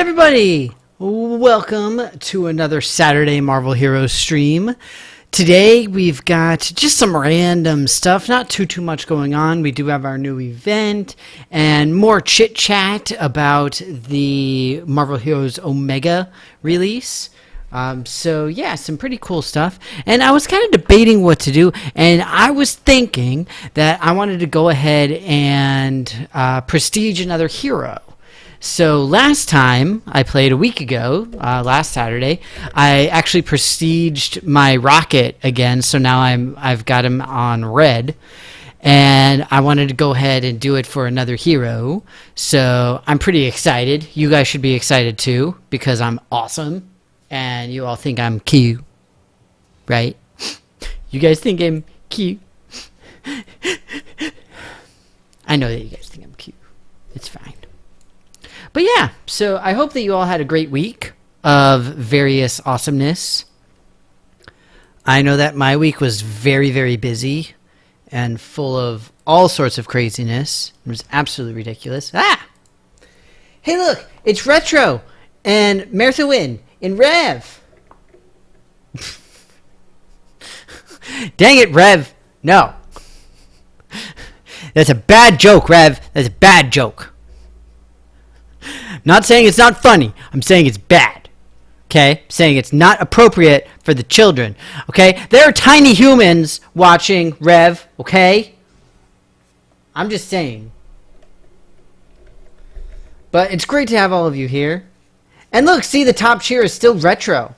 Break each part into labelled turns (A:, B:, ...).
A: everybody! Welcome to another Saturday Marvel Heroes stream. Today we've got just some random stuff, not too much going on. We do have our new event and more chit chat about the Marvel Heroes Omega release. So yeah, some pretty cool stuff. And I was kind of debating what to do, and I was thinking that I wanted to go ahead and prestige another hero. So last time I played a week ago, last Saturday, I actually prestiged my Rocket again. So now I've got him on red, and I wanted to go ahead and do it for another hero. So I'm pretty excited. You guys should be excited too, because I'm awesome, and you all think I'm cute, right? You guys think I'm cute. I know that you guys think I'm cute. It's fine. But yeah, so I hope that you all had a great week of various awesomeness. I know that my week was very busy and full of all sorts of craziness. It was absolutely ridiculous. Ah! Hey look, it's Retro and Mertha Win in Rev. Dang it, Rev. No. That's a bad joke, Rev. That's a bad joke. Not saying it's not funny. I'm saying it's bad. Okay? Saying it's not appropriate for the children. Okay? There are tiny humans watching Rev. Okay? I'm just saying. But it's great to have all of you here. And look, see, the top cheer is still Retro.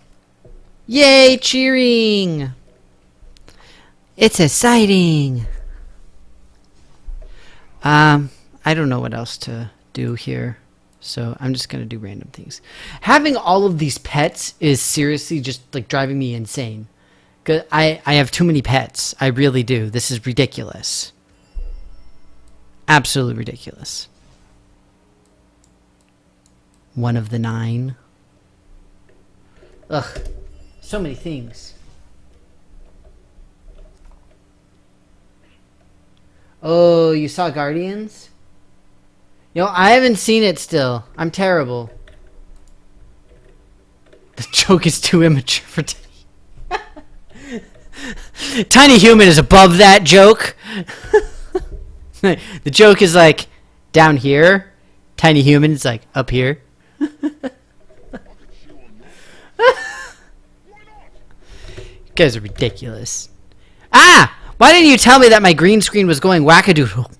A: Yay, cheering. It's exciting. I don't know what else to do here. So I'm just going to do random things. Having all of these pets is seriously just like driving me insane. 'Cause I have too many pets. I really do. This is ridiculous. Absolutely ridiculous. One of the 9. Ugh. So many things. Oh, you saw Guardians? You know, I haven't seen it still. I'm terrible. The joke is too immature for Tiny. Tiny Human is above that joke. The joke is like down here. Tiny Human is like up here. You guys are ridiculous. Ah! Why didn't you tell me that my green screen was going wackadoodle?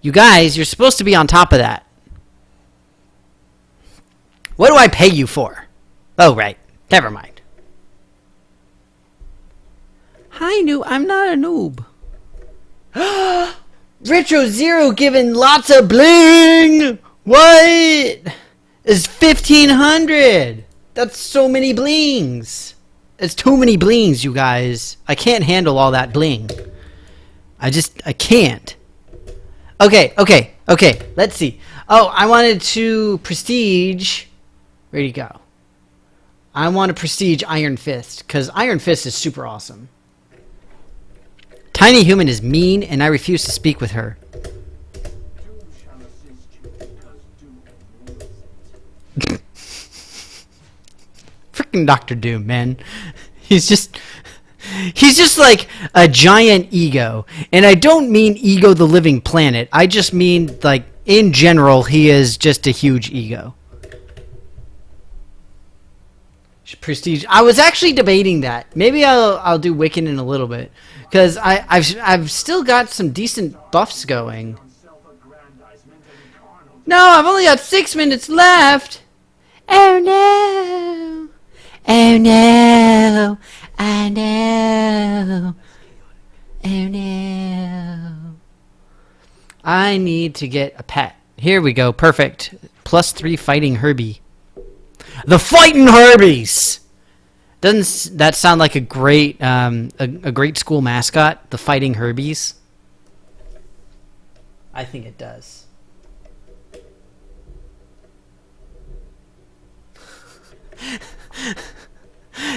A: You guys, you're supposed to be on top of that. What do I pay you for? Oh, right. Never mind. Hi, noob. I'm not a noob. Retro Zero giving lots of bling. What? It's 1,500. That's so many blings. It's too many blings, you guys. I can't handle all that bling. I can't. Okay. Let's see. Oh, I wanted to prestige. Where'd he go? I want to prestige Iron Fist, because Iron Fist is super awesome. Tiny Human is mean, and I refuse to speak with her. Freaking Dr. Doom, man. He's just like a giant ego. And I don't mean Ego the Living Planet. I just mean, like, in general, he is just a huge ego. Prestige. I was actually debating that. Maybe I'll do Wiccan in a little bit. Because I've still got some decent buffs going. No, I've only got 6 minutes left. Oh no. Oh no. I know. Oh no. I need to get a pet. Here we go. Perfect. +3 fighting Herbie. The fighting Herbies! Doesn't that sound like a great a great school mascot? The fighting Herbies? I think it does.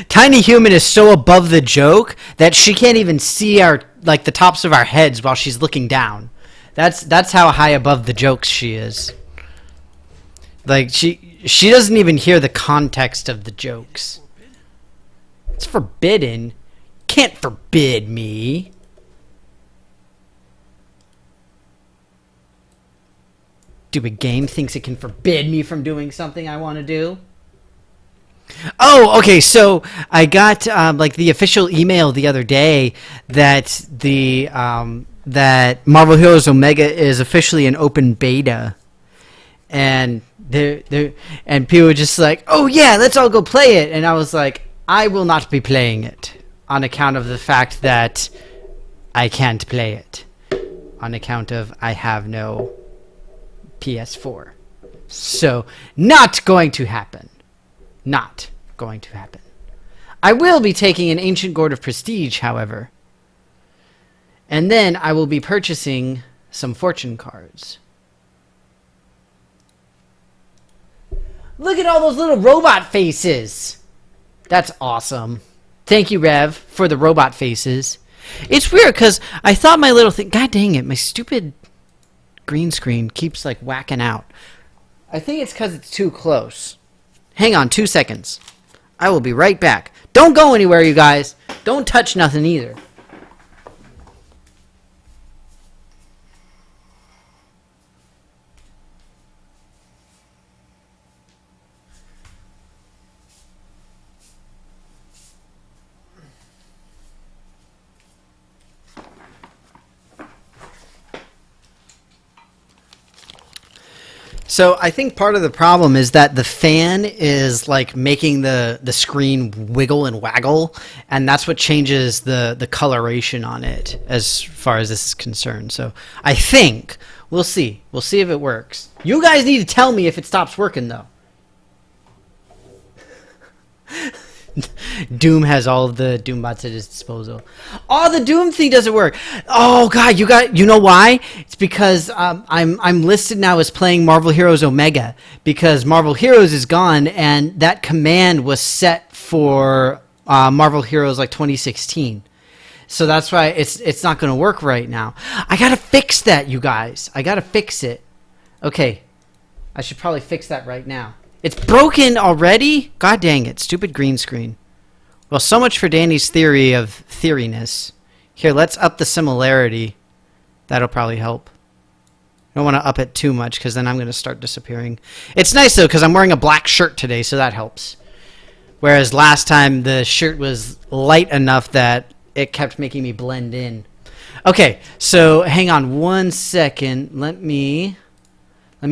A: Tiny Human is so above the joke that she can't even see the tops of our heads while she's looking down. That's how high above the jokes she is. Like she She doesn't even hear the context of the jokes. It's forbidden. Can't forbid me. Stupid game thinks it can forbid me from doing something I want to do. Oh, okay. So I got like the official email the other day that that Marvel Heroes Omega is officially an open beta, and and people were just like, "Oh yeah, let's all go play it." And I was like, "I will not be playing it on account of the fact that I can't play it, on account of I have no PS4. So not going to happen. Not going to happen. I will be taking an Ancient Gourd of Prestige, however. And then I will be purchasing some fortune cards. Look at all those little robot faces. That's awesome. Thank you, Rev, for the robot faces. It's weird because I thought my little thing... God dang it, my stupid green screen keeps like whacking out. I think it's because it's too close. Hang on 2 seconds. I will be right back. Don't go anywhere, you guys. Don't touch nothing either. So I think part of the problem is that the fan is like making the screen wiggle and waggle, and that's what changes the coloration on it as far as this is concerned. So I think we'll see. We'll see if it works. You guys need to tell me if it stops working though. Doom has all of the Doombots at his disposal. Oh, the Doom thing doesn't work. Oh god, you know why? It's because I'm listed now as playing Marvel Heroes Omega because Marvel Heroes is gone, and that command was set for Marvel Heroes like 2016. So that's why it's not going to work right now. I gotta fix that, you guys. I gotta fix it. Okay, I should probably fix that right now. It's broken already? God dang it. Stupid green screen. Well, so much for Danny's theory of theoriness. Here, let's up the similarity. That'll probably help. I don't want to up it too much because then I'm going to start disappearing. It's nice, though, because I'm wearing a black shirt today, so that helps. Whereas last time, the shirt was light enough that it kept making me blend in. Okay, so hang on 1 second. Let me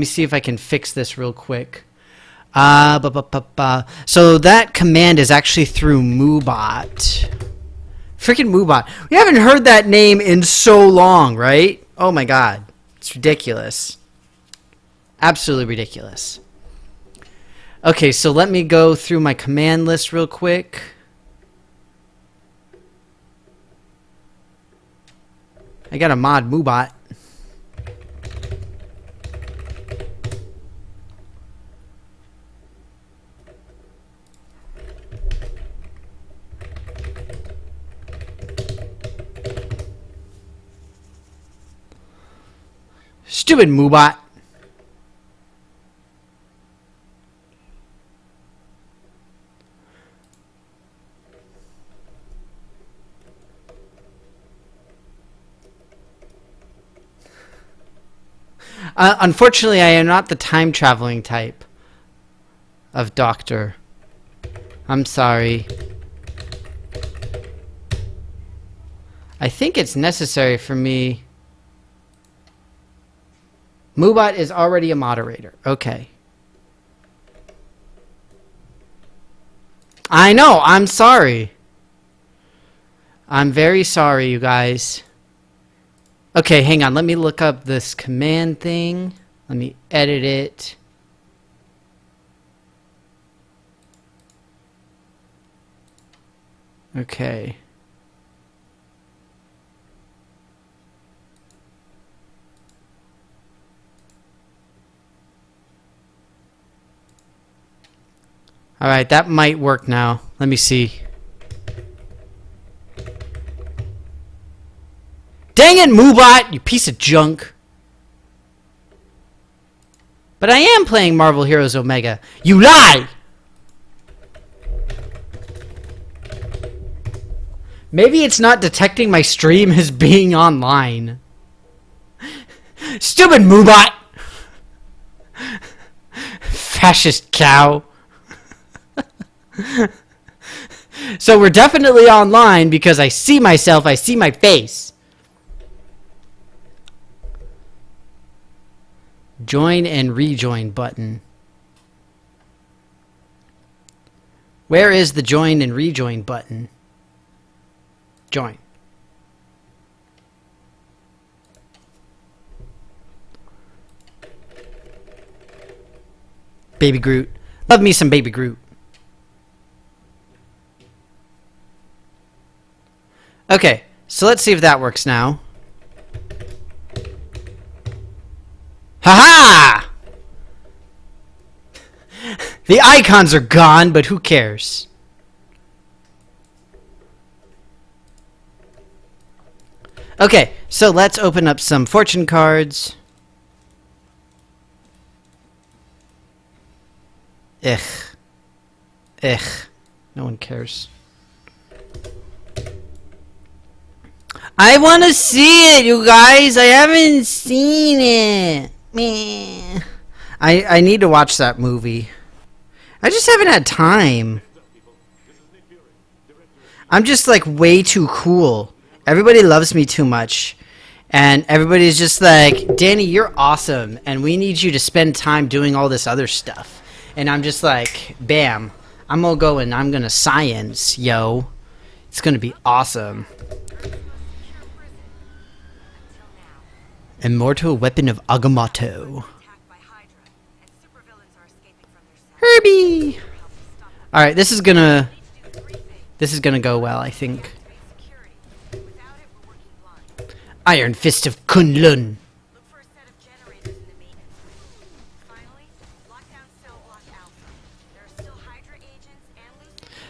A: see if I can fix this real quick. So that command is actually through Moobot. Freaking Moobot. We haven't heard that name in so long, right? Oh my god. It's ridiculous. Absolutely ridiculous. Okay, so let me go through my command list real quick. I got a mod Moobot. Stupid Moobot. Unfortunately, I am not the time-traveling type of doctor. I'm sorry. I think it's necessary for me... Moobot is already a moderator. Okay. I know. I'm sorry. I'm very sorry, you guys. Okay, hang on. Let me look up this command thing. Let me edit it. Okay. Alright, that might work now. Let me see. Dang it, Moobot! You piece of junk. But I am playing Marvel Heroes Omega. You lie! Maybe it's not detecting my stream as being online. Stupid Moobot! Fascist cow. So we're definitely online because I see myself, I see my face. Join and rejoin button. Where is the join and rejoin button? Join. Baby Groot. Love me some Baby Groot. Okay, so let's see if that works now. Haha! The icons are gone, but who cares? Okay, so let's open up some fortune cards. Ugh. Ugh. No one cares. I want to see it, you guys. I haven't seen it. Meh. I need to watch that movie. I just haven't had time. I'm just like way too cool. Everybody loves me too much. And everybody's just like, Danny, you're awesome. And we need you to spend time doing all this other stuff. And I'm just like, bam. I'm going to go and I'm going to science, yo. It's going to be awesome. Immortal Weapon of Agamotto. Herbie! Alright, this is gonna go well, I think. Iron Fist of Kunlun.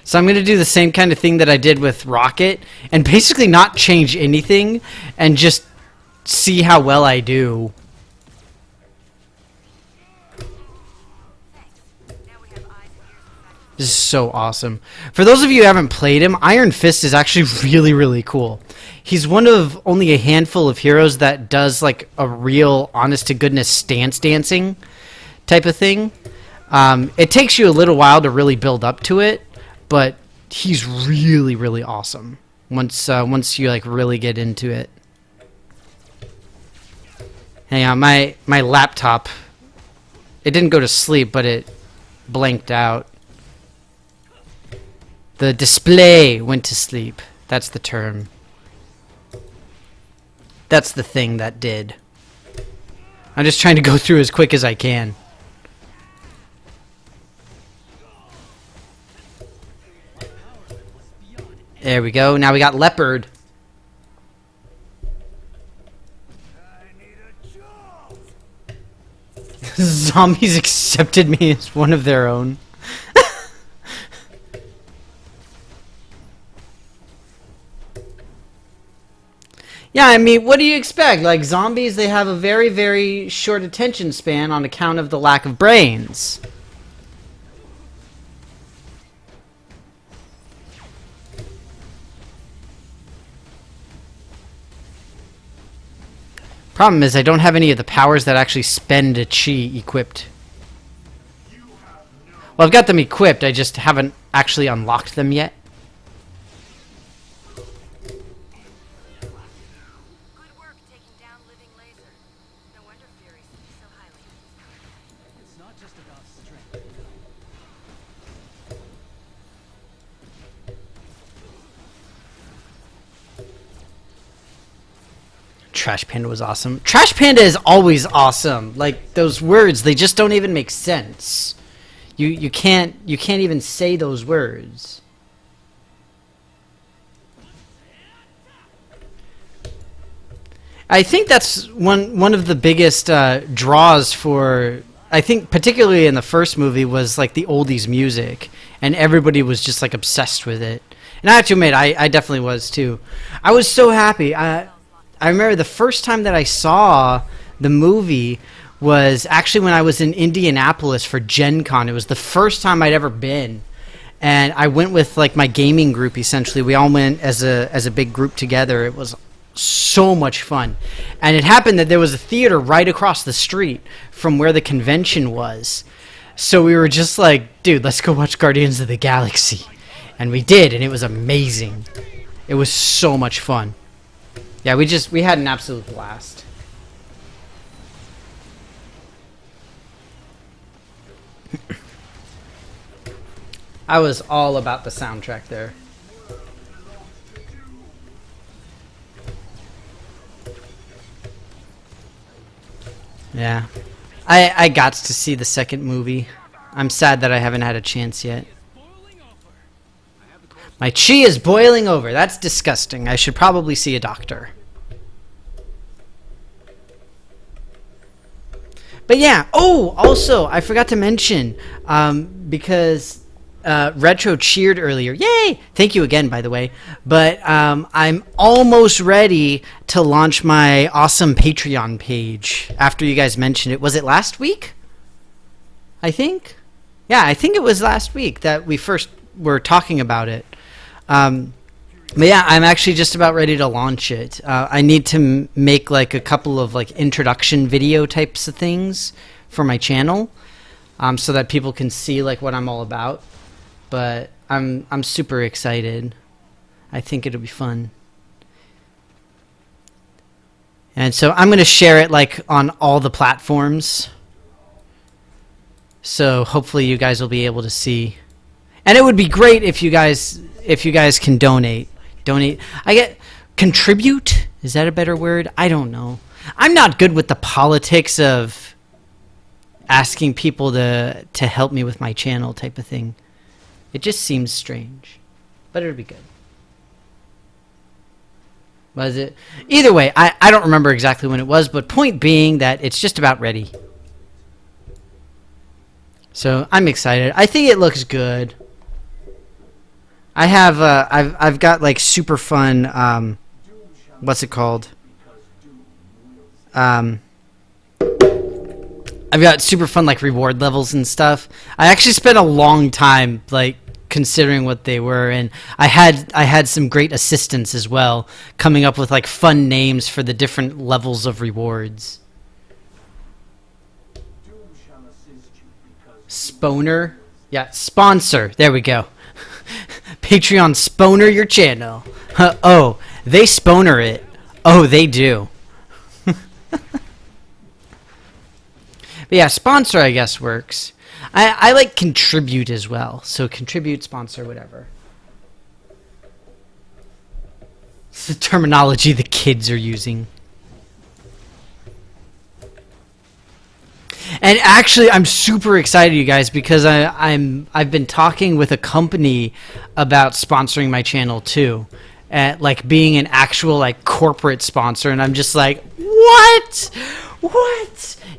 A: So I'm gonna do the same kind of thing that I did with Rocket, and basically not change anything, and just see how well I do. This is so awesome. For those of you who haven't played him, Iron Fist is actually really, really cool. He's one of only a handful of heroes that does like a real honest-to-goodness stance dancing type of thing. It takes you a little while to really build up to it, but he's really, really awesome once you like really get into it. Hang on, my laptop, it didn't go to sleep, but it blanked out. The display went to sleep. That's the term. That's the thing that did. I'm just trying to go through as quick as I can. There we go. Now we got Leopard. Zombies accepted me as one of their own. Yeah, I mean, what do you expect? Like, zombies, they have a very, very short attention span on account of the lack of brains. Problem is, I don't have any of the powers that actually spend a chi equipped. Well, I've got them equipped, I just haven't actually unlocked them yet. Trash Panda was awesome. Trash Panda is always awesome. Like, those words, they just don't even make sense. You can't even say those words. I think that's one of the biggest draws for, I think particularly in the first movie, was like the oldies music, and everybody was just like obsessed with it. And I have to admit, I definitely was too. I was so happy. I remember the first time that I saw the movie was actually when I was in Indianapolis for Gen Con. It was the first time I'd ever been. And I went with like my gaming group, essentially. We all went as a big group together. It was so much fun. And it happened that there was a theater right across the street from where the convention was. So we were just like, dude, let's go watch Guardians of the Galaxy. And we did, and it was amazing. It was so much fun. Yeah, we had an absolute blast. I was all about the soundtrack there. Yeah. I got to see the second movie. I'm sad that I haven't had a chance yet. My chi is boiling over. That's disgusting. I should probably see a doctor. But yeah. Oh, also, I forgot to mention, because Retro cheered earlier. Yay! Thank you again, by the way. But I'm almost ready to launch my awesome Patreon page after you guys mentioned it. Was it last week? I think? Yeah, I think it was last week that we first were talking about it. But yeah, I'm actually just about ready to launch it. I need to make like a couple of like introduction video types of things for my channel, so that people can see like what I'm all about. But I'm super excited. I think it'll be fun. And so I'm going to share it like on all the platforms. So hopefully you guys will be able to see. And it would be great if you guys can donate. Contribute? Is that a better word? I don't know. I'm not good with the politics of asking people to help me with my channel type of thing. It just seems strange, but it'll be good. Was it? Either way, I don't remember exactly when it was, but point being that it's just about ready. So I'm excited. I think it looks good. I have I've got like super fun what's it called? I've got super fun like reward levels and stuff. I actually spent a long time like considering what they were, and I had some great assistance as well, coming up with like fun names for the different levels of rewards. Sponer? Yeah, sponsor. There we go. Patreon sponer your channel. Oh, they sponer it. Oh, they do. But yeah, sponsor I guess works. I like contribute as well. So contribute, sponsor, whatever. It's the terminology the kids are using. And actually, I'm super excited, you guys, because I've been talking with a company about sponsoring my channel too, at like being an actual like corporate sponsor, and I'm just like, what?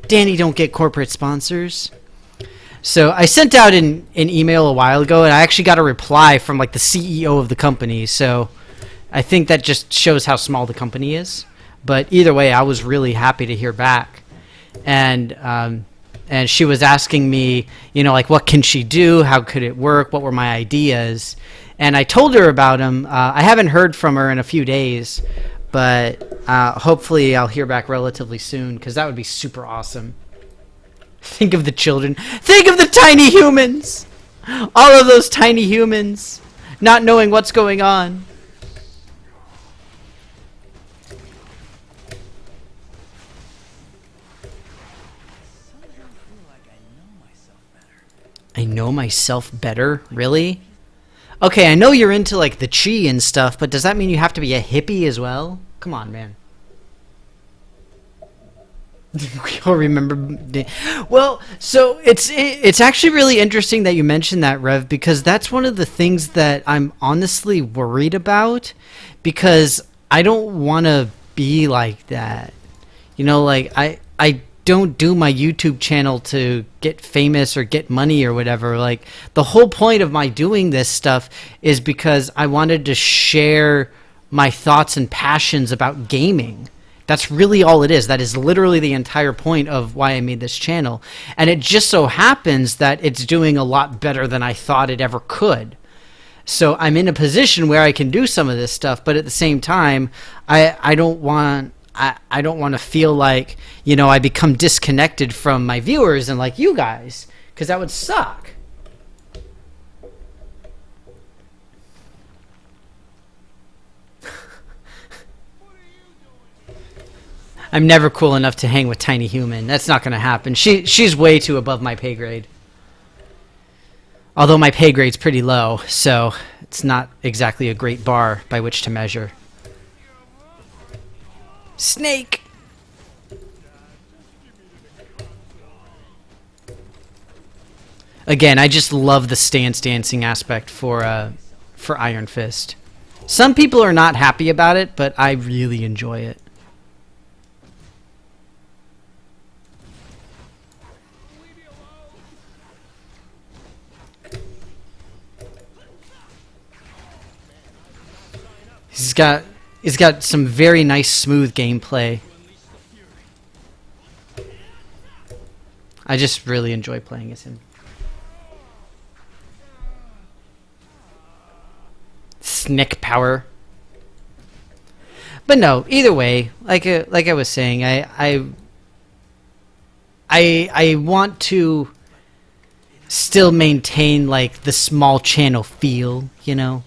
A: Danny, don't get corporate sponsors. So I sent out an email a while ago, and I actually got a reply from like the CEO of the company. So I think that just shows how small the company is. But either way, I was really happy to hear back. And she was asking me, you know, like, what can she do? How could it work? What were my ideas? And I told her about them. I haven't heard from her in a few days, but hopefully I'll hear back relatively soon, because that would be super awesome. Think of the children. Think of the tiny humans. All of those tiny humans not knowing what's going on. I know myself better? Really? Okay, I know you're into like the chi and stuff, but does that mean you have to be a hippie as well? Come on, man. We all remember. Well, so it's actually really interesting that you mentioned that, Rev, because that's one of the things that I'm honestly worried about, because I don't want to be like that. You know, like I don't do my YouTube channel to get famous or get money or whatever. Like, the whole point of my doing this stuff is because I wanted to share my thoughts and passions about gaming. That's really all it is. That is literally the entire point of why I made this channel. And it just so happens that it's doing a lot better than I thought it ever could. So I'm in a position where I can do some of this stuff, but at the same time, I don't want to feel like, you know, I become disconnected from my viewers and like you guys, because that would suck. I'm never cool enough to hang with Tiny Human. That's not going to happen. She's way too above my pay grade. Although my pay grade's pretty low, so it's not exactly a great bar by which to measure. Snake! Again, I just love the stance dancing aspect for Iron Fist. Some people are not happy about it, but I really enjoy it. He's got some very nice smooth gameplay. I just really enjoy playing as him. Snick power. But no, either way, like I was saying, I want to still maintain like the small channel feel, you know.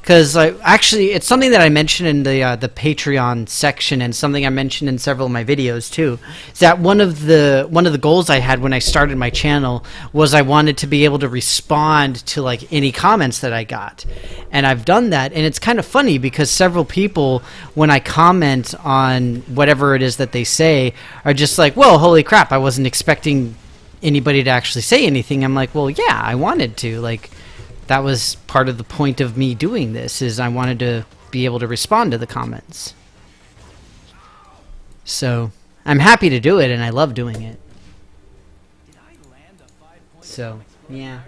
A: Because actually, it's something that I mentioned in the Patreon section, and something I mentioned in several of my videos too. Is that one of the goals I had when I started my channel was I wanted to be able to respond to like any comments that I got, and I've done that. And it's kind of funny because several people, when I comment on whatever it is that they say, are just like, "Whoa, holy crap! I wasn't expecting anybody to actually say anything." I'm like, "Well, yeah, I wanted to like." That was part of the point of me doing this, is I wanted to be able to respond to the comments. So, I'm happy to do it, and I love doing it. So, yeah.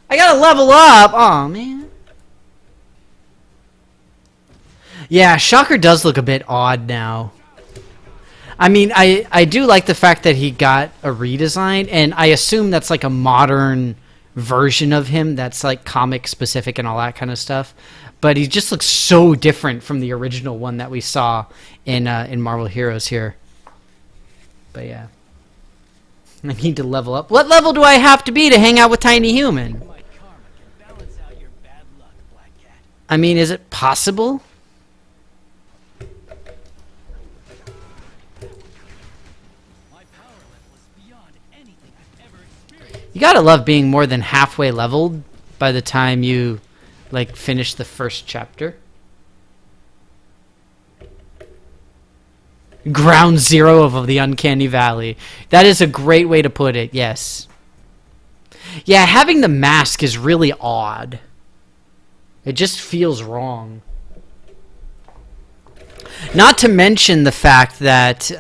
A: I gotta level up! Aw, man. Yeah, Shocker does look a bit odd now. I mean, I do like the fact that he got a redesign, and I assume that's like a modern version of him that's like comic specific and all that kind of stuff. But he just looks so different from the original one that we saw in Marvel Heroes here. But yeah. I need to level up. What level do I have to be to hang out with Tiny Human? I mean, is it possible? You gotta love being more than halfway leveled by the time you, like, finish the first chapter. Ground zero of the Uncanny Valley. That is a great way to put it, yes. Yeah, having the mask is really odd. It just feels wrong. Not to mention the fact that,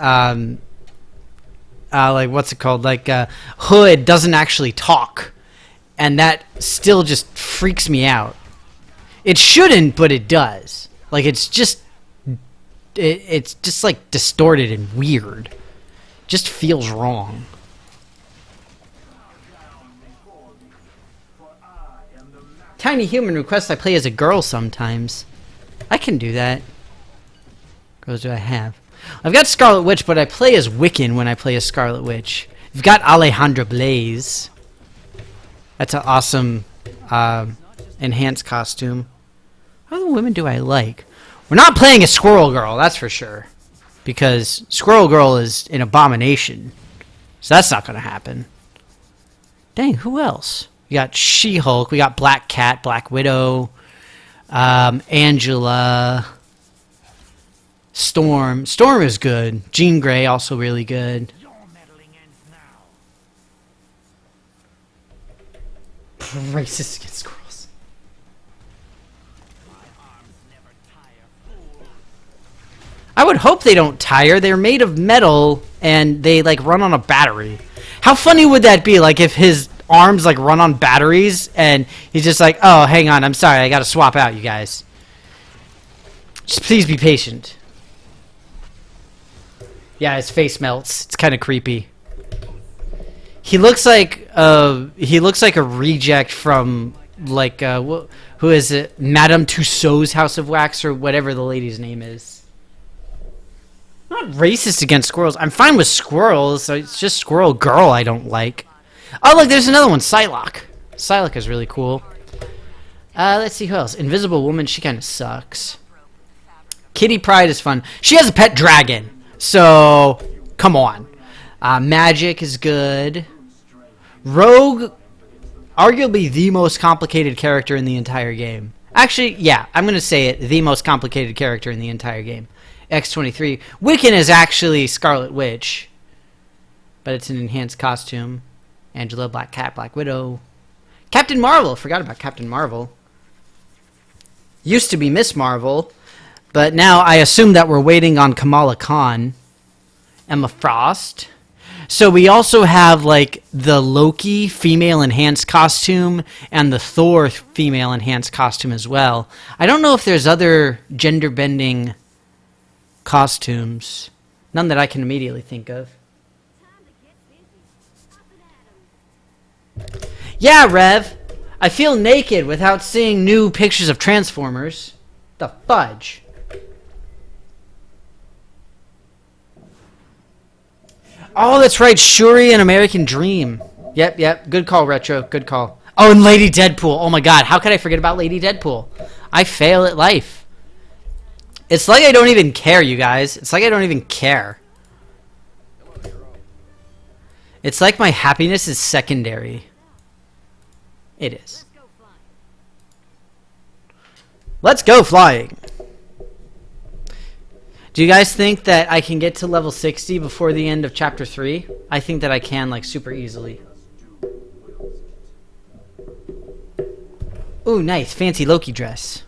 A: like, what's it called? Like, Hood doesn't actually talk. And that still just freaks me out. It shouldn't, but it does. Like, it's just like, distorted and weird. Just feels wrong. Tiny Human requests I play as a girl sometimes. I can do that. Girls do I have? I've got Scarlet Witch, but I play as Wiccan when I play as Scarlet Witch. You've got Alejandra Blaze. That's an awesome enhanced costume. What other women do I like? We're not playing as Squirrel Girl, that's for sure. Because Squirrel Girl is an abomination. So that's not going to happen. Dang, who else? We got She-Hulk, we got Black Cat, Black Widow, Angela... Storm. Storm is good. Jean Grey also really good. Racist against squirrels. I would hope they don't tire. They're made of metal and they like run on a battery. How funny would that be? Like if his arms like run on batteries and he's just like, oh, hang on, I'm sorry, I gotta swap out, you guys. Just please be patient. Yeah, his face melts. It's kind of creepy. He looks like a reject from like who is it? Madame Tussauds House of Wax or whatever the lady's name is. I'm not racist against squirrels. I'm fine with squirrels. It's just Squirrel Girl I don't like. Oh look, there's another one. Psylocke. Psylocke is really cool. Let's see who else. Invisible Woman. She kind of sucks. Kitty Pryde is fun. She has a pet dragon. So come on. Magic is good. Rogue, arguably the most complicated character in the entire game. Actually, yeah, I'm going to say it. The most complicated character in the entire game. X-23. Wiccan is actually Scarlet Witch. But it's an enhanced costume. Angela, Black Cat, Black Widow. Captain Marvel. Forgot about Captain Marvel. Used to be Miss Marvel. But now I assume that we're waiting on Kamala Khan. Emma Frost. So we also have like the Loki female enhanced costume and the Thor female enhanced costume as well. I don't know if there's other gender bending costumes. None that I can immediately think of. Yeah, Rev. I feel naked without seeing new pictures of Transformers. The fudge. Oh, that's right. Shuri and American Dream. Yep. Good call, Retro. Good call. Oh, and Lady Deadpool. Oh, my God. How could I forget about Lady Deadpool? I fail at life. It's like I don't even care, you guys. It's like I don't even care. It's like my happiness is secondary. It is. Let's go flying. Do you guys think that I can get to level 60 before the end of chapter 3? I think that I can, like, super easily. Ooh, nice. Fancy Loki dress.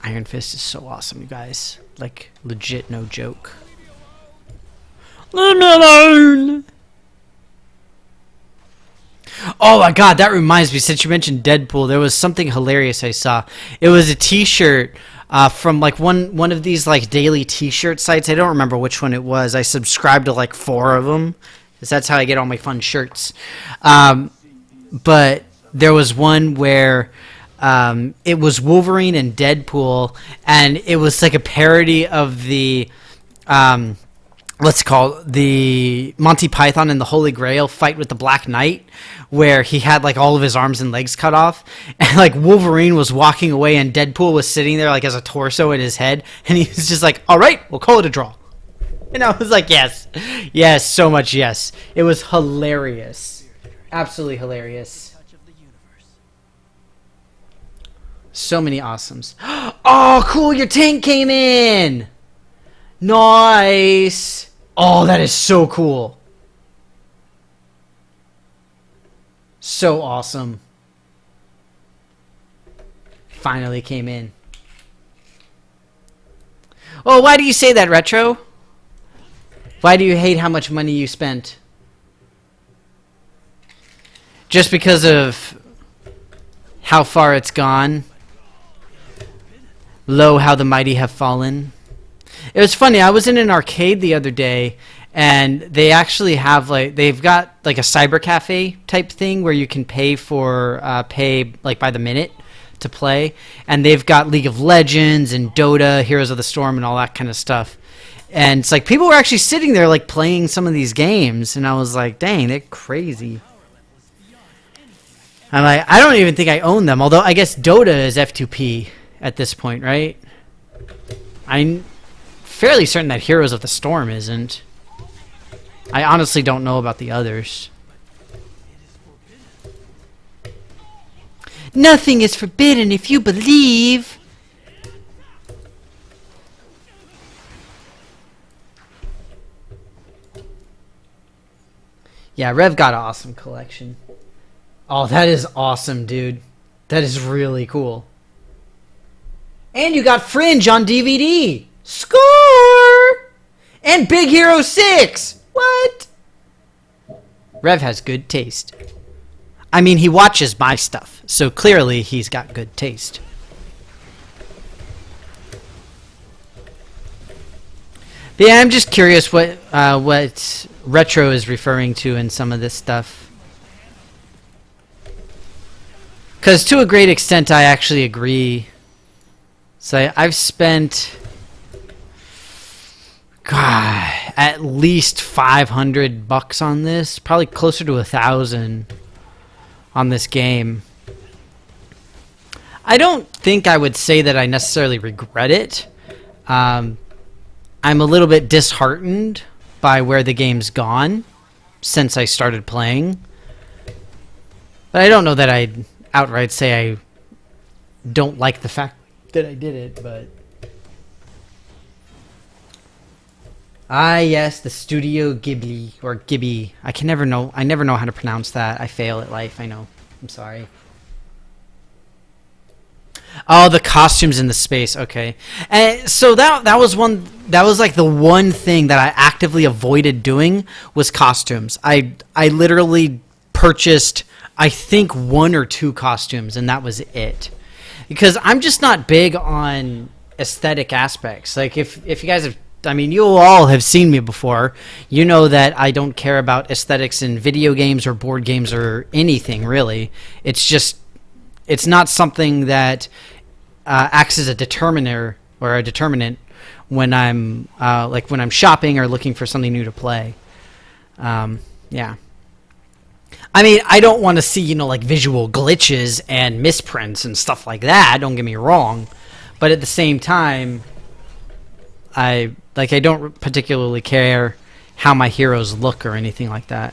A: Iron Fist is so awesome, you guys. Like, legit, no joke. Leave me alone! Oh my God, that reminds me. Since you mentioned Deadpool, there was something hilarious I saw. It was a T-shirt from like one of these like daily T-shirt sites. I don't remember which one it was. I subscribed to like 4 of them, because that's how I get all my fun shirts. But there was one where it was Wolverine and Deadpool, and it was like a parody of the let's call it the Monty Python and the Holy Grail fight with the Black Knight, where he had like all of his arms and legs cut off, and like Wolverine was walking away and Deadpool was sitting there like as a torso in his head, and he was just like, all right, we'll call it a draw. And I was like, yes, so much yes. It was hilarious. Absolutely hilarious. So many awesomes. Oh, cool, your tank came in! Nice! Oh, that is so cool. So awesome. Finally came in. Oh, why do you say that, Retro? Why do you hate how much money you spent? Just because of how far it's gone? Lo, how the mighty have fallen. It was funny. I was in an arcade the other day, and they actually have like they've got like a cyber cafe type thing where you can pay for pay like by the minute to play, and they've got League of Legends and Dota, Heroes of the Storm, and all that kind of stuff. And it's like people were actually sitting there like playing some of these games, and I was like, dang, they're crazy. I'm like, I don't even think I own them, although I guess Dota is F2P at this point, right? I'm fairly certain that Heroes of the Storm isn't. I honestly don't know about the others. Nothing is forbidden if you believe. Yeah, Rev got an awesome collection. Oh, that is awesome, dude. That is really cool. And you got Fringe on DVD. Score! And Big Hero 6! What? Rev has good taste. I mean, he watches my stuff, so clearly he's got good taste. But yeah, I'm just curious what Retro is referring to in some of this stuff. Because to a great extent, I actually agree. So I've spent, God, at least $500 on this. Probably closer to 1,000 on this game. I don't think I would say that I necessarily regret it. I'm a little bit disheartened by where the game's gone since I started playing. But I don't know that I'd outright say I don't like the fact that I did it, but... Ah, yes, the Studio Ghibli, or Ghibli. I never know how to pronounce that. I fail at life, I know. I'm sorry. Oh, the costumes in the space. Okay, and so that was like the one thing that I actively avoided doing was costumes. I literally purchased, I think, 1 or 2 costumes, and that was it. Because I'm just not big on aesthetic aspects. Like if you guys have, I mean, you all have seen me before. You know that I don't care about aesthetics in video games or board games or anything really. It's not something that acts as a determiner or a determinant when I'm when I'm shopping or looking for something new to play. Yeah. I mean, I don't want to see, like visual glitches and misprints and stuff like that. Don't get me wrong, but at the same time, I don't particularly care how my heroes look or anything like that.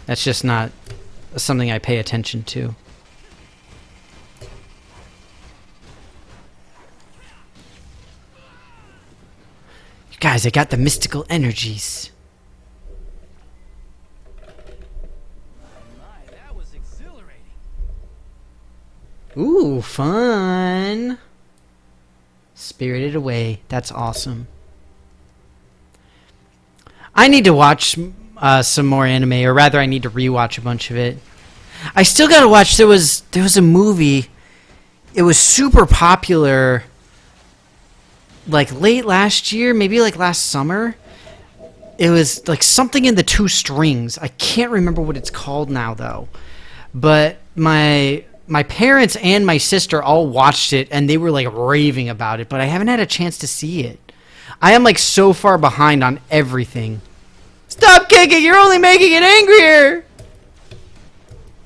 A: That's just not something I pay attention to. You guys, I got the mystical energies.
B: My, that was exhilarating.
A: Ooh, fun. Spirited Away. That's awesome. I need to watch some more anime, or rather I need to rewatch a bunch of it. I still gotta watch, there was a movie, it was super popular like late last year, maybe like last summer. It was like something in the Two Strings. I can't remember what it's called now though. But my parents and my sister all watched it and they were like raving about it, but I haven't had a chance to see it. I am like so far behind on everything. Stop kicking! You're only making it angrier!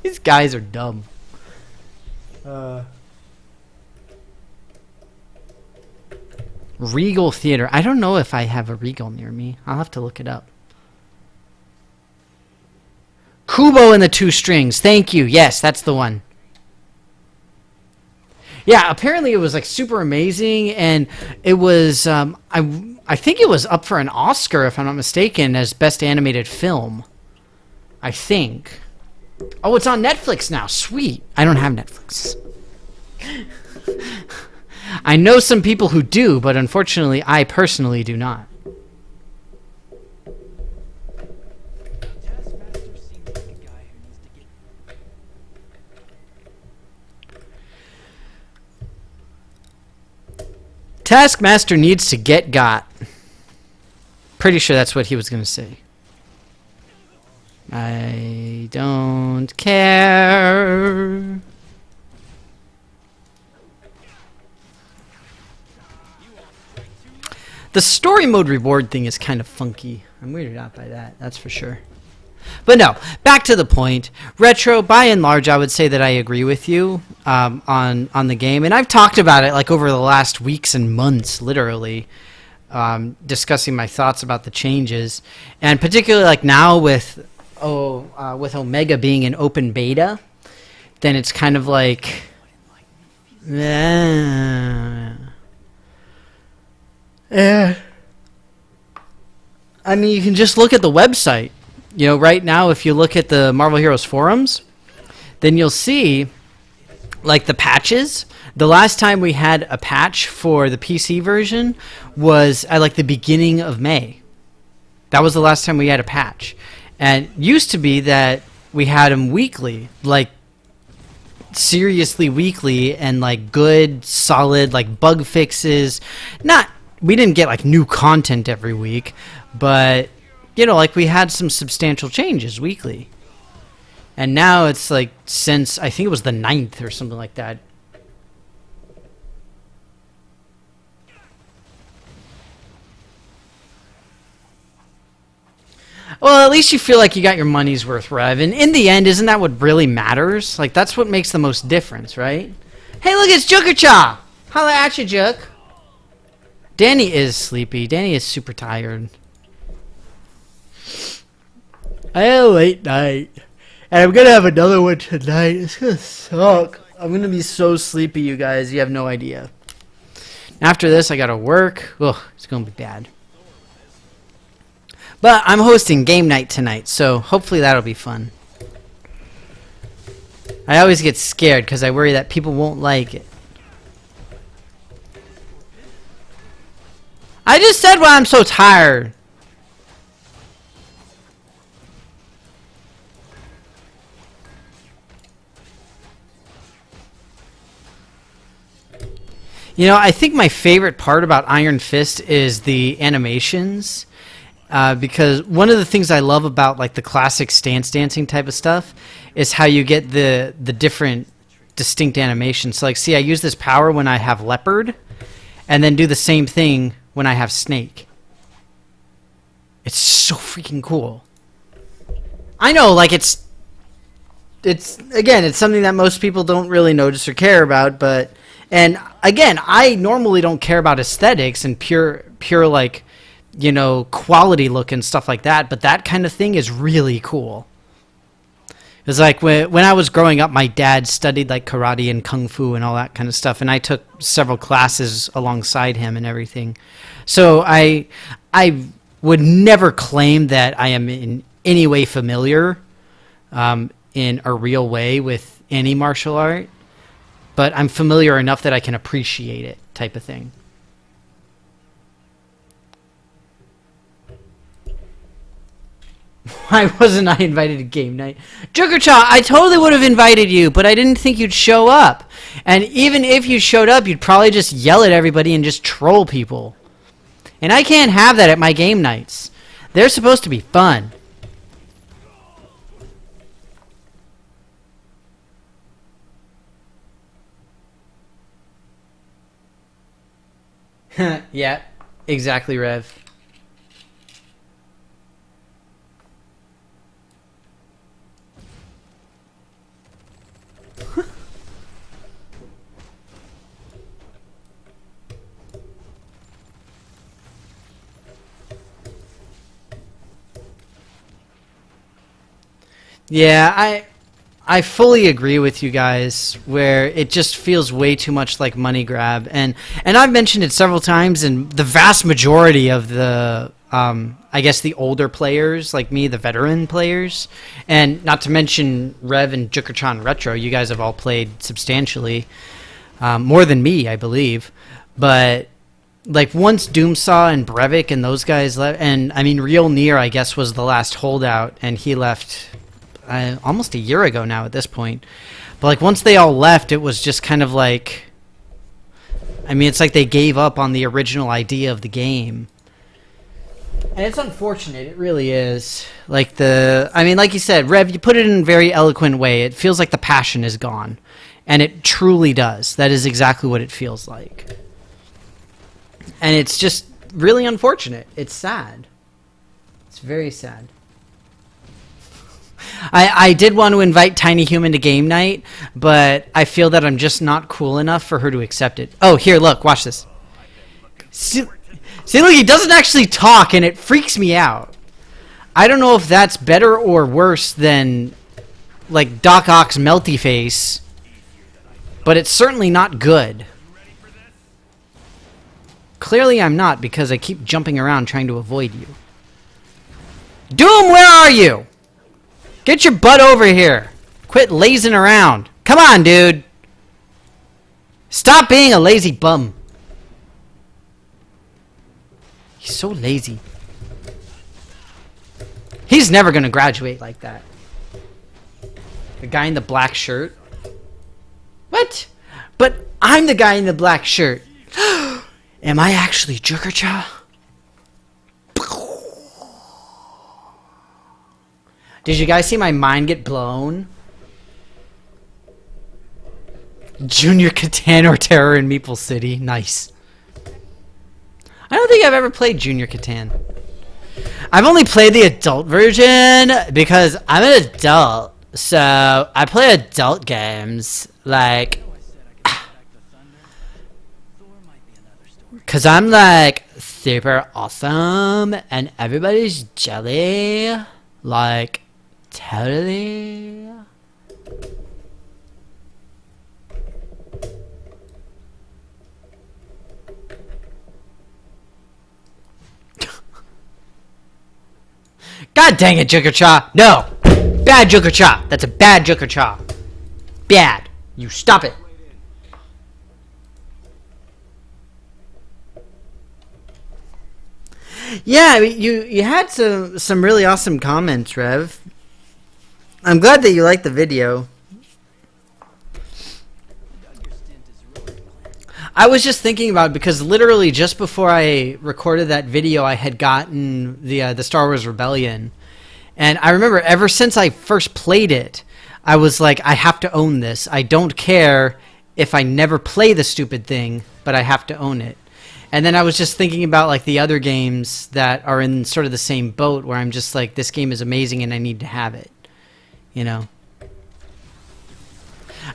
A: These guys are dumb. Regal Theater. I don't know if I have a Regal near me. I'll have to look it up. Kubo and the Two Strings. Thank you. Yes, that's the one. Yeah, apparently it was like super amazing, and it was I think it was up for an Oscar, if I'm not mistaken, as Best Animated Film. I think. Oh, it's on Netflix now. Sweet. I don't have Netflix. I know some people who do, but unfortunately, I personally do not.
B: Taskmaster seems like a guy who needs to get...
A: Taskmaster needs to get got. Pretty sure that's what he was going to say. I don't care. The story mode reward thing is kind of funky. I'm weirded out by that, that's for sure. But no, back to the point. Retro, by and large, I would say that I agree with you on the game. And I've talked about it like over the last weeks and months, literally, discussing my thoughts about the changes. And particularly like now with Omega being in open beta, then it's kind of like... Yeah. I mean, you can just look at the website. You know, right now, if you look at the Marvel Heroes forums, then you'll see, like, the patches. The last time we had a patch for the PC version was at like the beginning of May. That was the last time we had a patch. And it used to be that we had them weekly, like seriously weekly, and like good, solid, like bug fixes. We didn't get like new content every week, but you know, like we had some substantial changes weekly. And now it's like since I think it was the 9th or something like that. Well, at least you feel like you got your money's worth, Rev. And in the end, isn't that what really matters? Like, that's what makes the most difference, right? Hey, look, it's Jookercha! Holla at you, Jook. Danny is sleepy. Danny is super tired. I had a late night. And I'm gonna have another one tonight. It's gonna suck. I'm gonna be so sleepy, you guys. You have no idea. After this, I gotta work. Ugh, it's gonna be bad. But I'm hosting game night tonight, so hopefully that'll be fun. I always get scared because I worry that people won't like it. I just said why I'm so tired. You know, I think my favorite part about Iron Fist is the animations. Because one of the things I love about like the classic stance dancing type of stuff is how you get the different distinct animations. So like, see, I use this power when I have leopard, and then do the same thing when I have snake. It's so freaking cool. I know, like it's again, it's something that most people don't really notice or care about, but and again, I normally don't care about aesthetics and pure like, you know, quality look and stuff like that, but that kind of thing is really cool. It's like when I was growing up, my dad studied like karate and kung fu and all that kind of stuff, and I took several classes alongside him and everything. So I would never claim that I am in any way familiar in a real way with any martial art, but I'm familiar enough that I can appreciate it, type of thing. Why wasn't I invited to game night? Jookercha, I totally would have invited you, but I didn't think you'd show up. And even if you showed up, you'd probably just yell at everybody and just troll people. And I can't have that at my game nights. They're supposed to be fun. Yeah, exactly, Rev. Yeah, I fully agree with you guys where it just feels way too much like money grab, and I've mentioned it several times, and the vast majority of the I guess the older players like me, the veteran players, and not to mention Rev and Jookercha Retro, you guys have all played substantially more than me, I believe, but like once Doomsaw and Brevik and those guys left, and I mean Real Near I guess was the last holdout, and he left almost a year ago now at this point. But like once they all left, it was just kind of like, I mean, it's like they gave up on the original idea of the game. And it's unfortunate, it really is. Like I mean, like you said, Rev, you put it in a very eloquent way. It feels like the passion is gone. And it truly does. That is exactly what it feels like. And it's just really unfortunate. It's sad. It's very sad. I did want to invite Tiny Human to game night, but I feel that I'm just not cool enough for her to accept it. Oh, here, look, watch this. See, look, he doesn't actually talk, and it freaks me out. I don't know if that's better or worse than, like, Doc Ock's melty face, but it's certainly not good. Clearly I'm not, because I keep jumping around trying to avoid you. Doom, where are you? Get your butt over here. Quit lazing around. Come on, dude. Stop being a lazy bum. He's so lazy. He's never gonna graduate like that. The guy in the black shirt? What? But I'm the guy in the black shirt. Am I actually Jokercha? Did you guys see my mind get blown? Junior Catan or Terror in Meeple City. Nice. I don't think I've ever played Junior Catan. I've only played the adult version because I'm an adult. So I play adult games. Like, because I'm like super awesome and everybody's jelly. Like, totally. God dang it, Jokercha. No. Bad Jokercha. That's a bad Jokercha. Bad. You stop it. Yeah, I mean, you had some really awesome comments, Rev. I'm glad that you liked the video. I was just thinking about it because literally just before I recorded that video, I had gotten the Star Wars Rebellion, and I remember ever since I first played it, I was like, I have to own this. I don't care if I never play the stupid thing, but I have to own it. And then I was just thinking about like the other games that are in sort of the same boat, where I'm just like, this game is amazing and I need to have it, you know.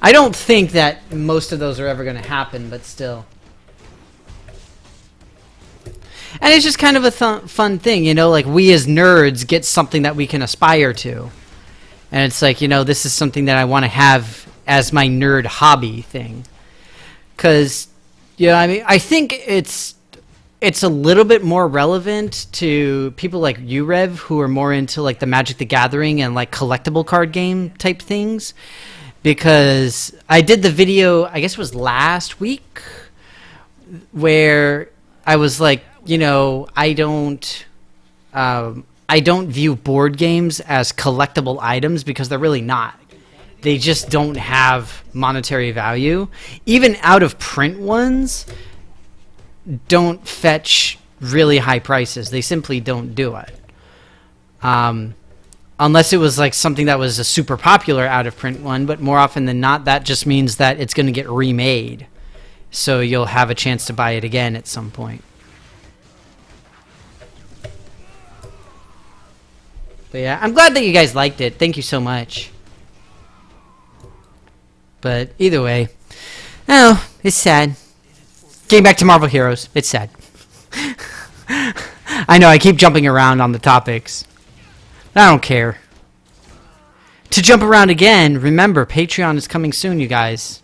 A: I don't think that most of those are ever going to happen, but still. And it's just kind of a fun thing, you know, like we as nerds get something that we can aspire to. And it's like, you know, this is something that I want to have as my nerd hobby thing. Because, yeah, I mean, I think it's a little bit more relevant to people like you, Rev, who are more into like the Magic the Gathering and like collectible card game type things. Because I did the video, I guess it was last week, where I was like, you know, I don't view board games as collectible items because they're really not. They just don't have monetary value. Even out of print ones don't fetch really high prices. They simply don't do it. Unless it was like something that was a super popular out of print one, but more often than not, that just means that it's going to get remade. So you'll have a chance to buy it again at some point. But yeah, I'm glad that you guys liked it. Thank you so much. But either way, oh, it's sad. Getting back to Marvel Heroes, it's sad. I know I keep jumping around on the topics. I don't care. To jump around again, remember, Patreon is coming soon, you guys.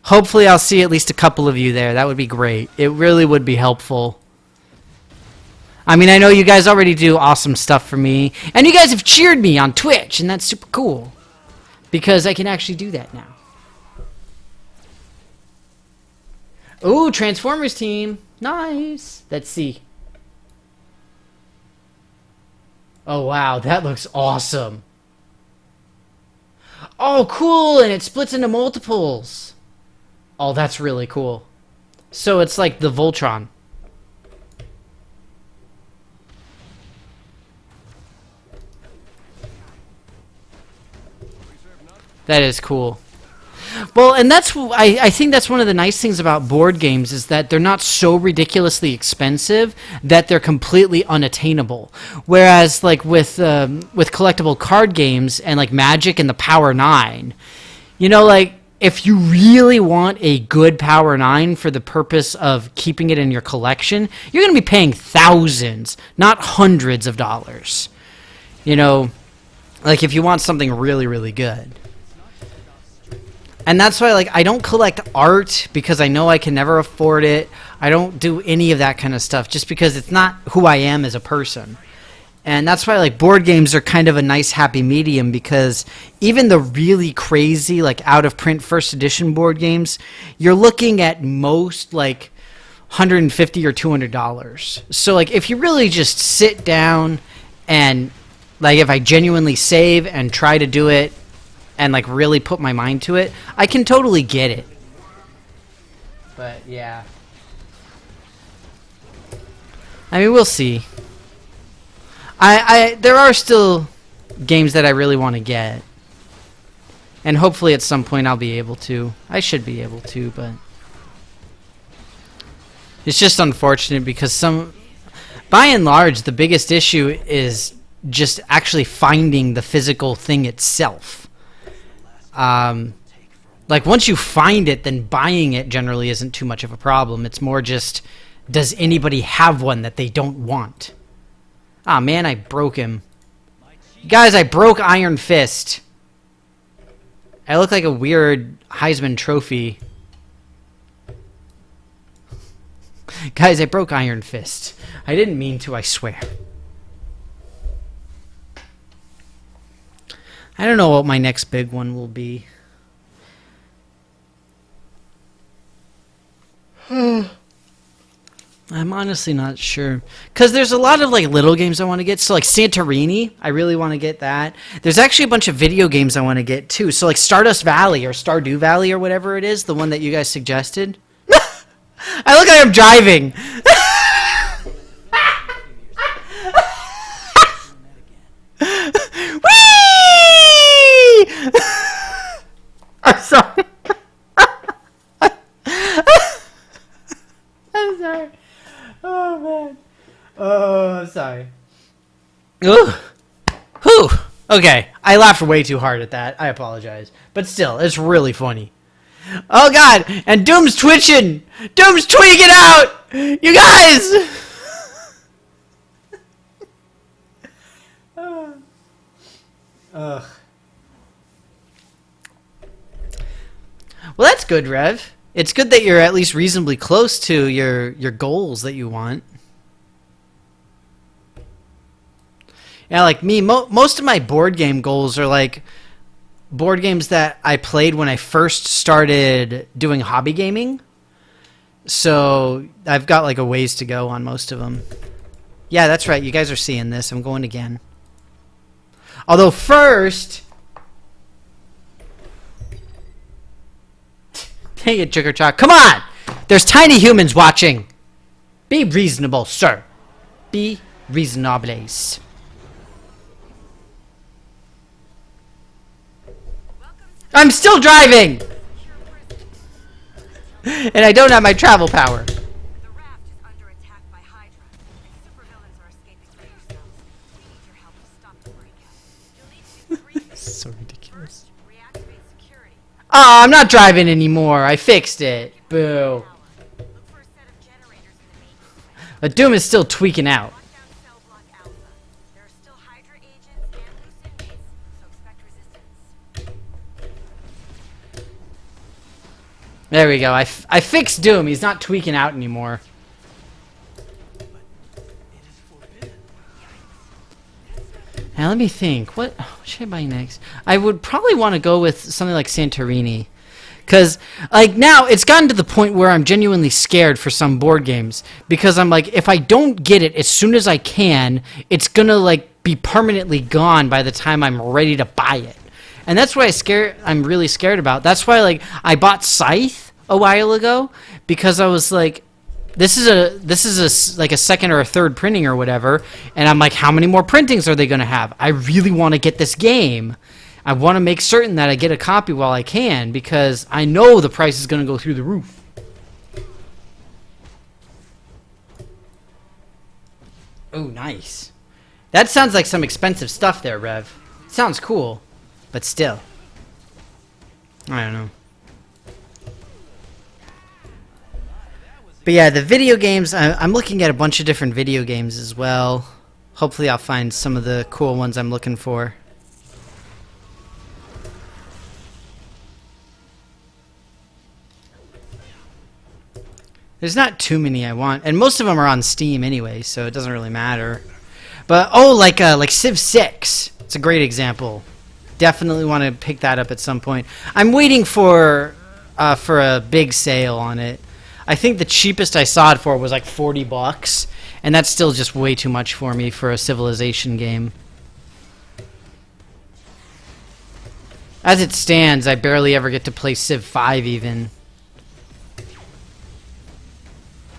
A: Hopefully I'll see at least a couple of you there. That would be great. It really would be helpful. I mean, I know you guys already do awesome stuff for me. And you guys have cheered me on Twitch, and that's super cool. Because I can actually do that now. Ooh, Transformers team. Nice. Let's see. Oh, wow. That looks awesome. Oh, cool. And it splits into multiples. Oh, that's really cool. So it's like the Voltron. That is cool. Well, and that's I think that's one of the nice things about board games is that they're not so ridiculously expensive that they're completely unattainable. Whereas, like with collectible card games and like Magic and the Power 9, you know, like if you really want a good Power 9 for the purpose of keeping it in your collection, you're going to be paying thousands, not hundreds of dollars. You know, like if you want something really, really good. And that's why, like, I don't collect art because I know I can never afford it. I don't do any of that kind of stuff just because it's not who I am as a person. And that's why like board games are kind of a nice happy medium, because even the really crazy like out of print first edition board games, you're looking at most like $150 or $200. So like if you really just sit down and like if I genuinely save and try to do it and like really put my mind to it, I can totally get it. But yeah. I mean, we'll see. There are still games that I really want to get. And hopefully at some point I'll be able to. I should be able to, but it's just unfortunate because by and large, the biggest issue is just actually finding the physical thing itself. Like once you find it, then buying it generally isn't too much of a problem. It's more just, does anybody have one that they don't want? Ah, man, I broke him. Guys, I broke Iron Fist. I look like a weird Heisman Trophy. Guys, I broke Iron Fist. I didn't mean to, I swear. I don't know what my next big one will be. I'm honestly not sure. Because there's a lot of like little games I want to get. So like Santorini, I really want to get that. There's actually a bunch of video games I want to get too. So like Stardust Valley or Stardew Valley or whatever it is, the one that you guys suggested. I look like I'm driving. Whee! I'm sorry. I'm sorry. Oh man. Oh, I'm sorry. Ooh. Whew. Okay, I laughed way too hard at that. I apologize, but still, it's really funny. Oh god, and Doom's twitching. Doom's tweaking out. You guys. Ugh. Well, that's good, Rev. It's good that you're at least reasonably close to your goals that you want. Yeah, like me, most of my board game goals are like board games that I played when I first started doing hobby gaming. So I've got like a ways to go on most of them. Yeah, that's right. You guys are seeing this. I'm going again. Although first... Dang it, Chicker Chalk. Come on! There's tiny humans watching. Be reasonable, sir. Be reasonables. I'm still driving! And I don't have my travel power.
C: The raft is under attack by Hydra, and supervillains are escaping through yourselves. We need your help to stop the breakout. You'll need to do 3 things.
A: So ridiculous.
C: First, reactivate security.
A: Oh, I'm not driving anymore. I fixed it. Boo.
C: Look for a set of generators in the maintenance bay.
A: But Doom is still tweaking out.
C: Lock down cell block Alpha. There are still Hydra agents and loose inmates, so expect resistance.
A: There we go. I fixed Doom. He's not tweaking out anymore. Now let me think. What should I buy next? I would probably want to go with something like Santorini. Because, like, now it's gotten to the point where I'm genuinely scared for some board games. Because I'm like, if I don't get it as soon as I can, it's going to, like, be permanently gone by the time I'm ready to buy it. And that's what I'm really scared about. That's why, like, I bought Scythe a while ago. Because I was like, this is like a second or a third printing or whatever. And I'm like, how many more printings are they going to have? I really want to get this game. I want to make certain that I get a copy while I can, because I know the price is going to go through the roof. Oh, nice. That sounds like some expensive stuff there, Rev. Sounds cool, but still. I don't know. But yeah, the video games, I'm looking at a bunch of different video games as well. Hopefully I'll find some of the cool ones I'm looking for. There's not too many I want, and most of them are on Steam anyway, so it doesn't really matter. But like Civ 6. It's a great example. Definitely want to pick that up at some point. I'm waiting for a big sale on it. I think the cheapest I saw it for was like $40, and that's still just way too much for me for a Civilization game. As it stands, I barely ever get to play Civ 5 even.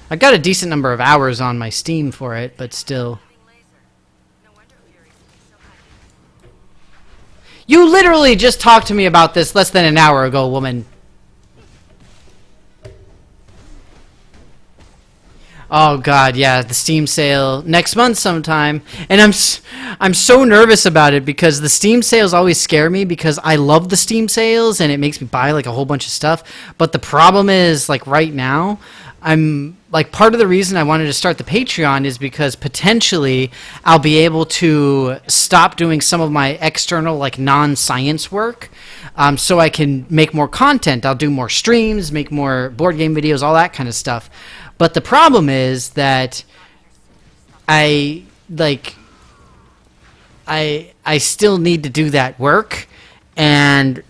A: I've got a decent number of hours on my Steam for it, but still.
C: No wonder Fury's so happy.
A: You literally just talked to me about this less than an hour ago, woman. Oh god, yeah, the Steam sale next month sometime, and I'm so nervous about it because the Steam sales always scare me because I love the Steam sales and it makes me buy like a whole bunch of stuff. But the problem is, like right now, I'm like, part of the reason I wanted to start the Patreon is because potentially I'll be able to stop doing some of my external like non-science work, so I can make more content. I'll do more streams, make more board game videos, all that kind of stuff. But the problem is that I still need to do that work, and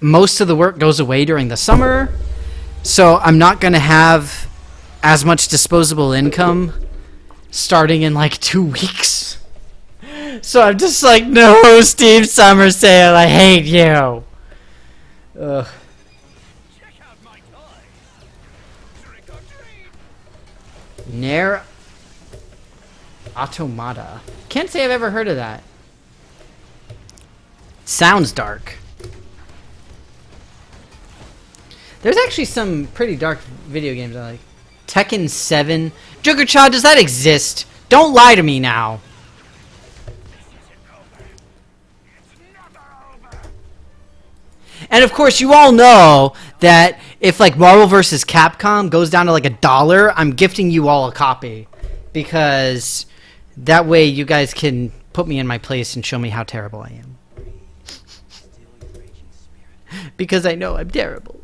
A: most of the work goes away during the summer, so I'm not going to have as much disposable income starting in like 2 weeks. So I'm just like, no, Steam summer sale, I hate you. Ugh.
B: Check out my toy. Trick or treat.
A: Nair Automata. Can't say I've ever heard of that. Sounds dark. There's actually some pretty dark video games I like. Tekken 7. Juggerchad, does that exist? Don't lie to me now. And of course, you all know that if like Marvel vs. Capcom goes down to like $1, I'm gifting you all a copy, because that way you guys can put me in my place and show me how terrible I am. Because I know I'm terrible.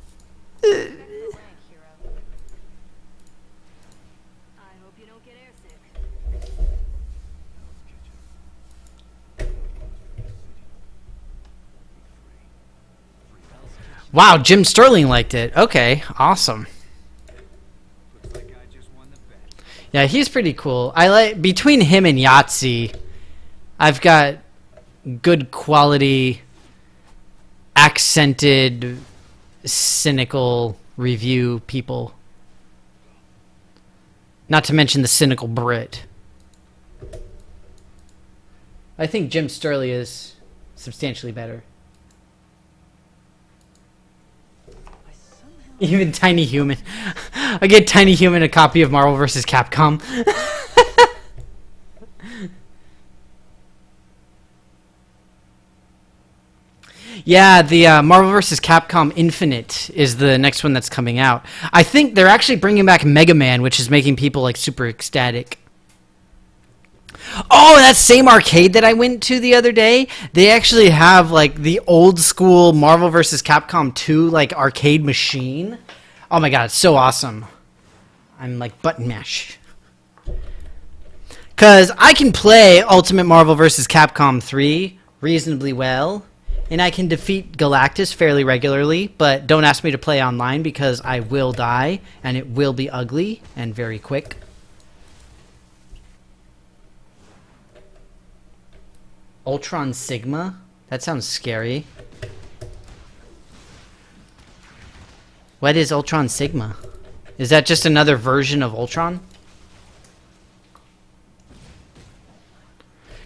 C: I hope you don't get airsick.
A: Wow, Jim Sterling liked it. Okay, awesome.
B: Looks like I just won the bet.
A: Yeah, he's pretty cool. I like, between him and Yahtzee, I've got good quality, accented, cynical review people. Not to mention the cynical Brit. I think Jim Sterling is substantially better.
B: I somehow
A: Even Tiny Human. I get Tiny Human a copy of Marvel vs. Capcom. Yeah, the Marvel vs. Capcom Infinite is the next one that's coming out. I think they're actually bringing back Mega Man, which is making people like super ecstatic. Oh, that same arcade that I went to the other day, they actually have like the old school Marvel vs. Capcom 2 like arcade machine. Oh my god, it's so awesome. I'm like button mash. Cause I can play Ultimate Marvel vs. Capcom 3 reasonably well, and I can defeat Galactus fairly regularly, but don't ask me to play online because I will die, and it will be ugly and very quick. Ultron Sigma? That sounds scary. What is Ultron Sigma? Is that just another version of Ultron?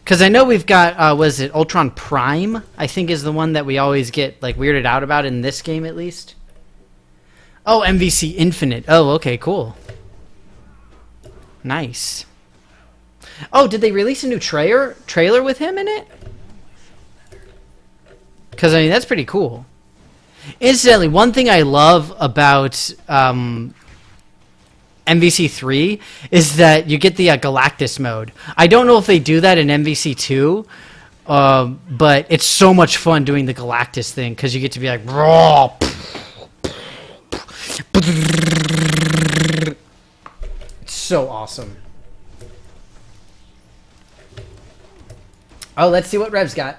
A: Because I know we've got, was it Ultron Prime? I think is the one that we always get like weirded out about in this game at least. Oh, MVC Infinite. Oh, okay, cool. Nice. Oh, did they release a new trailer with him in it? Because, I mean, that's pretty cool. Incidentally, one thing I love about MVC3 is that you get the Galactus mode. I don't know if they do that in MVC2, but it's so much fun doing the Galactus thing because you get to be like, raw. It's so awesome. Oh, let's see what Rev's got.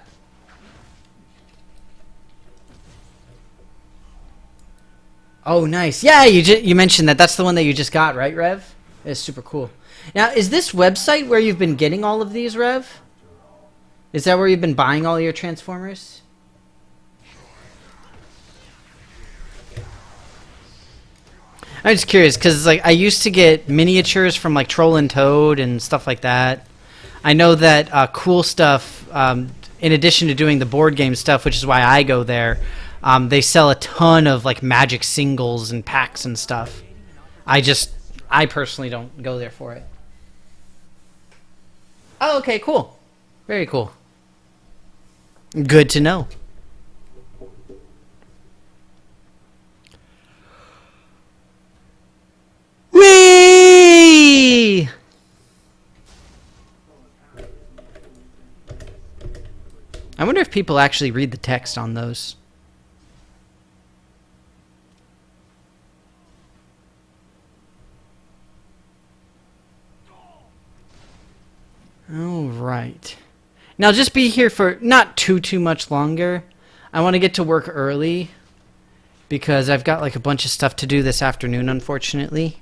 A: Oh, nice. Yeah, you mentioned that. That's the one that you just got, right, Rev? It's super cool. Now, is this website where you've been getting all of these, Rev? Is that where you've been buying all your Transformers? I'm just curious, because like I used to get miniatures from like Troll and Toad and stuff like that. I know that Cool Stuff, in addition to doing the board game stuff, which is why I go there, they sell a ton of like Magic singles and packs and stuff. I personally don't go there for it. Oh, okay, cool. Very cool. Good to know. Whee! I wonder if people actually read the text on those. All right. Now just be here for not too much longer. I want to get to work early because I've got like a bunch of stuff to do this afternoon, unfortunately.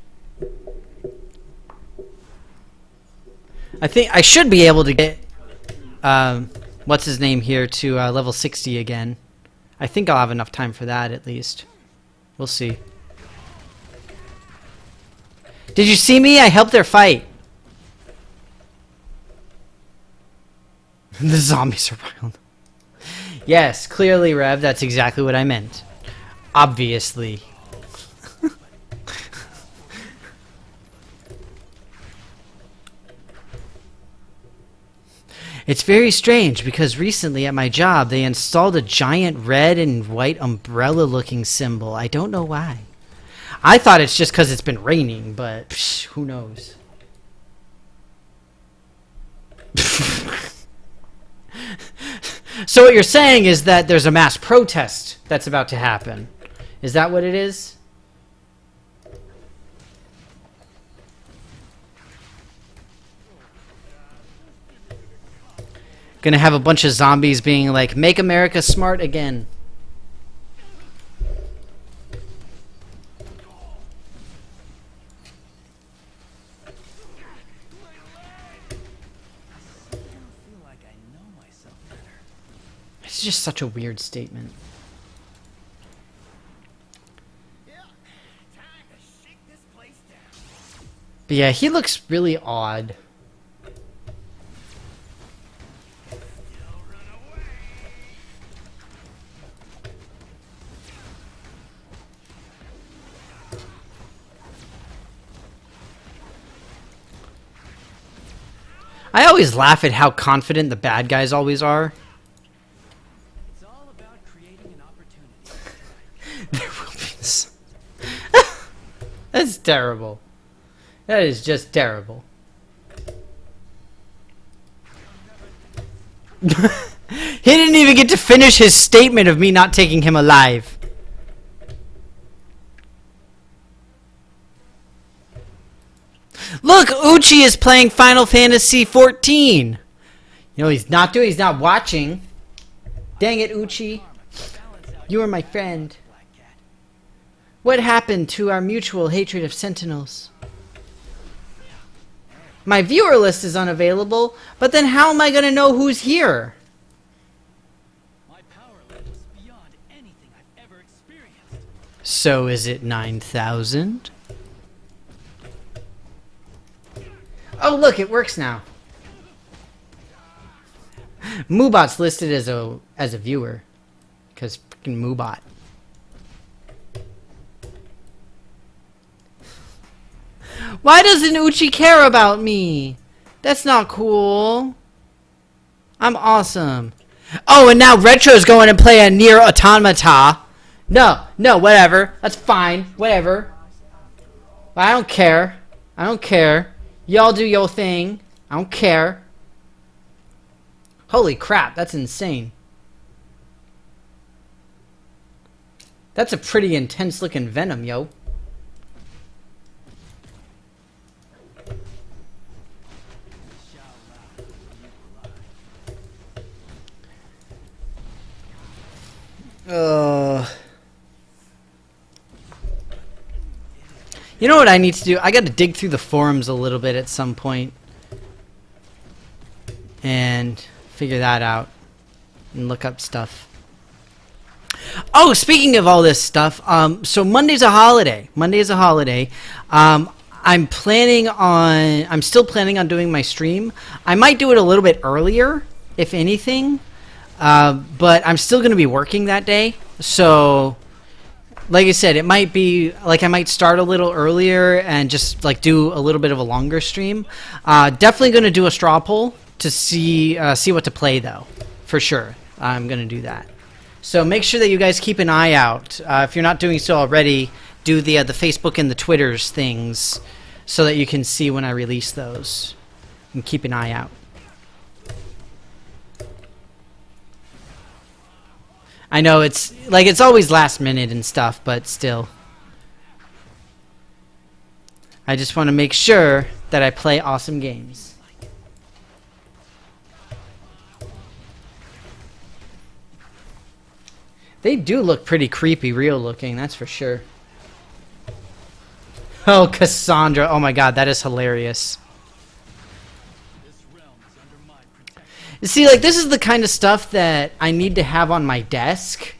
A: I think I should be able to get what's his name here to level 60 again. I think I'll have enough time for that at least. We'll see. Did you see me? I helped their fight. The zombies are wild. Yes, clearly, Rev, that's exactly what I meant. Obviously. It's very strange because recently at my job they installed a giant red and white umbrella looking symbol. I don't know why. I thought it's just because it's been raining, but psh, who knows? So what you're saying is that there's a mass protest that's about to happen. Is that what it is? Gonna have a bunch of zombies being like, "Make America smart again." It's just such a weird statement. But yeah, he looks really odd. I always laugh at how confident the bad guys always are.
B: It's all about creating an opportunity.
A: There will be this. That's terrible. That is just terrible. He didn't even get to finish his statement of me not taking him alive. Look, Uchi is playing Final Fantasy 14. You know he's not watching. Dang it, Uchi. You are my friend. What happened to our mutual hatred of Sentinels? My viewer list is unavailable, but then how am I going to know who's here?
B: My power level is beyond anything I've ever experienced.
A: So is it 9,000? Oh, look, it works now. Moobot's listed as a viewer, because freaking Moobot. Why doesn't Uchi care about me? That's not cool. I'm awesome. Oh, and now Retro's going to play a Nier Automata. No, whatever. That's fine. Whatever. I don't care. I don't care. Y'all do your thing. I don't care. Holy crap, that's insane. That's a pretty intense looking Venom, yo. You know what I need to do? I got to dig through the forums a little bit at some point and figure that out and look up stuff. Oh, speaking of all this stuff, so Monday's a holiday. I'm still planning on doing my stream. I might do it a little bit earlier, if anything, but I'm still going to be working that day. So, like I said, it might be like I might start a little earlier and just like do a little bit of a longer stream. Definitely going to do a straw poll to see what to play, though, for sure. I'm going to do that. So make sure that you guys keep an eye out. If you're not doing so already, do the Facebook and the Twitters things so that you can see when I release those. And keep an eye out. I know it's always last minute and stuff, but still. I just want to make sure that I play awesome games. They do look pretty creepy, real looking, that's for sure. Oh, Cassandra. Oh my god, that is hilarious.
B: This realm is under my protection.
A: You see, like, this is the kind of stuff that I need to have on my desk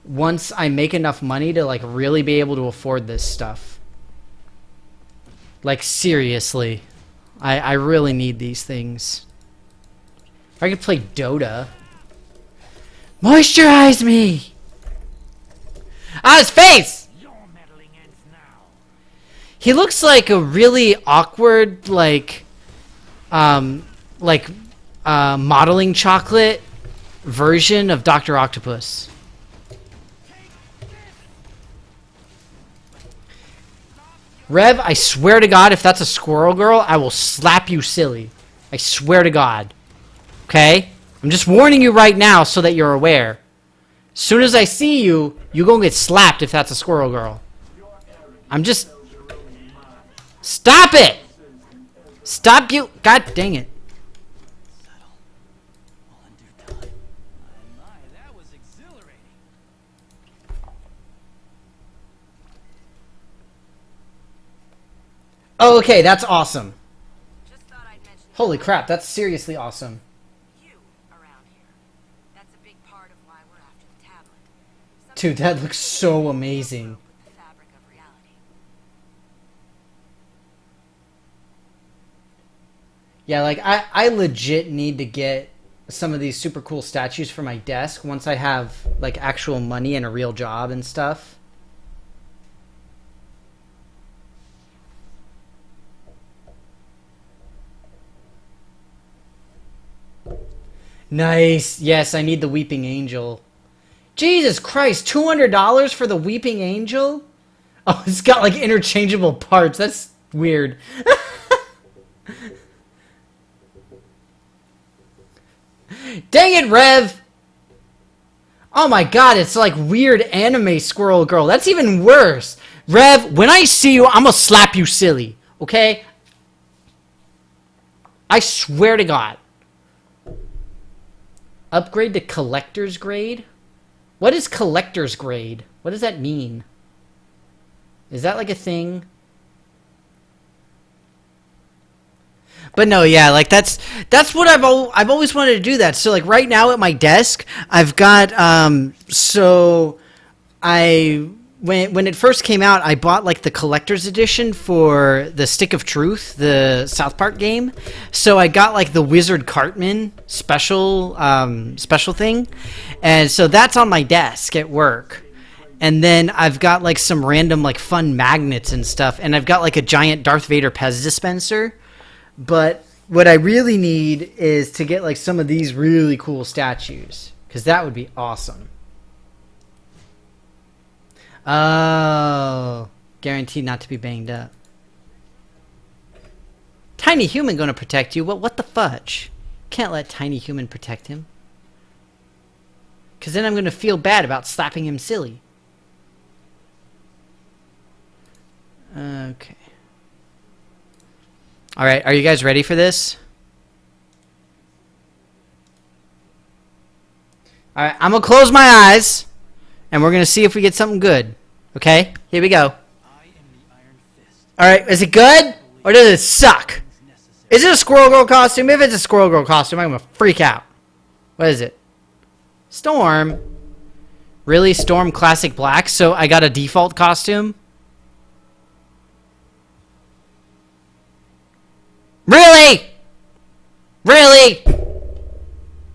A: once I make enough money to, like, really be able to afford this stuff. Like, seriously. I really need these things. If I could play Dota. Moisturize me! Ah, his face!
B: Your meddling ends now.
A: He looks like a really awkward, modeling chocolate version of Dr. Octopus. Rev, I swear to God, if that's a squirrel girl, I will slap you silly. I swear to God. Okay? I'm just warning you right now so that you're aware. As soon as I see you, you're gonna get slapped if that's a squirrel girl. I'm just... Stop it! Stop you... God dang it.
B: All in due time. My, that was exhilarating.
A: Oh, okay, that's awesome.
C: Just thought I'd mention
A: Holy crap, that's seriously awesome.
C: you around here. That's a big part of why we're after the tablet.
A: Dude, that looks so amazing.
C: With the fabric of reality.
A: Yeah, like, I legit need to get some of these super cool statues for my desk once I have, like, actual money and a real job and stuff. Nice. Yes, I need the Weeping Angel. Jesus Christ, $200 for the Weeping Angel? Oh, it's got, like, interchangeable parts. That's weird. Dang it, Rev! Oh my god, it's like weird anime squirrel girl. That's even worse. Rev, when I see you, I'm gonna slap you silly. Okay? I swear to God. Upgrade to collector's grade? What is collector's grade? What does that mean? Is that like a thing? But no, yeah, like that's what I've always wanted to do that. So like right now at my desk, I've got when it first came out, I bought like the collector's edition for the Stick of Truth, the South Park game. So I got like the Wizard Cartman special thing, and so that's on my desk at work. And then I've got like some random like fun magnets and stuff, and I've got like a giant Darth Vader Pez dispenser. But what I really need is to get like some of these really cool statues, because that would be awesome. Oh, guaranteed not to be banged up. Tiny Human gonna protect you? What the fudge? Can't let Tiny Human protect him. Because then I'm gonna feel bad about slapping him silly. Okay. Alright, are you guys ready for this? Alright, I'm gonna close my eyes, and we're gonna see if we get something good. Okay? Here we go.
B: I am the Iron Fist.
A: Alright, is it good? Or does it suck? Is it a Squirrel Girl costume? If it's a Squirrel Girl costume, I'm gonna freak out. What is it? Storm? Really? Storm Classic Black? So I got a default costume? Really? Really?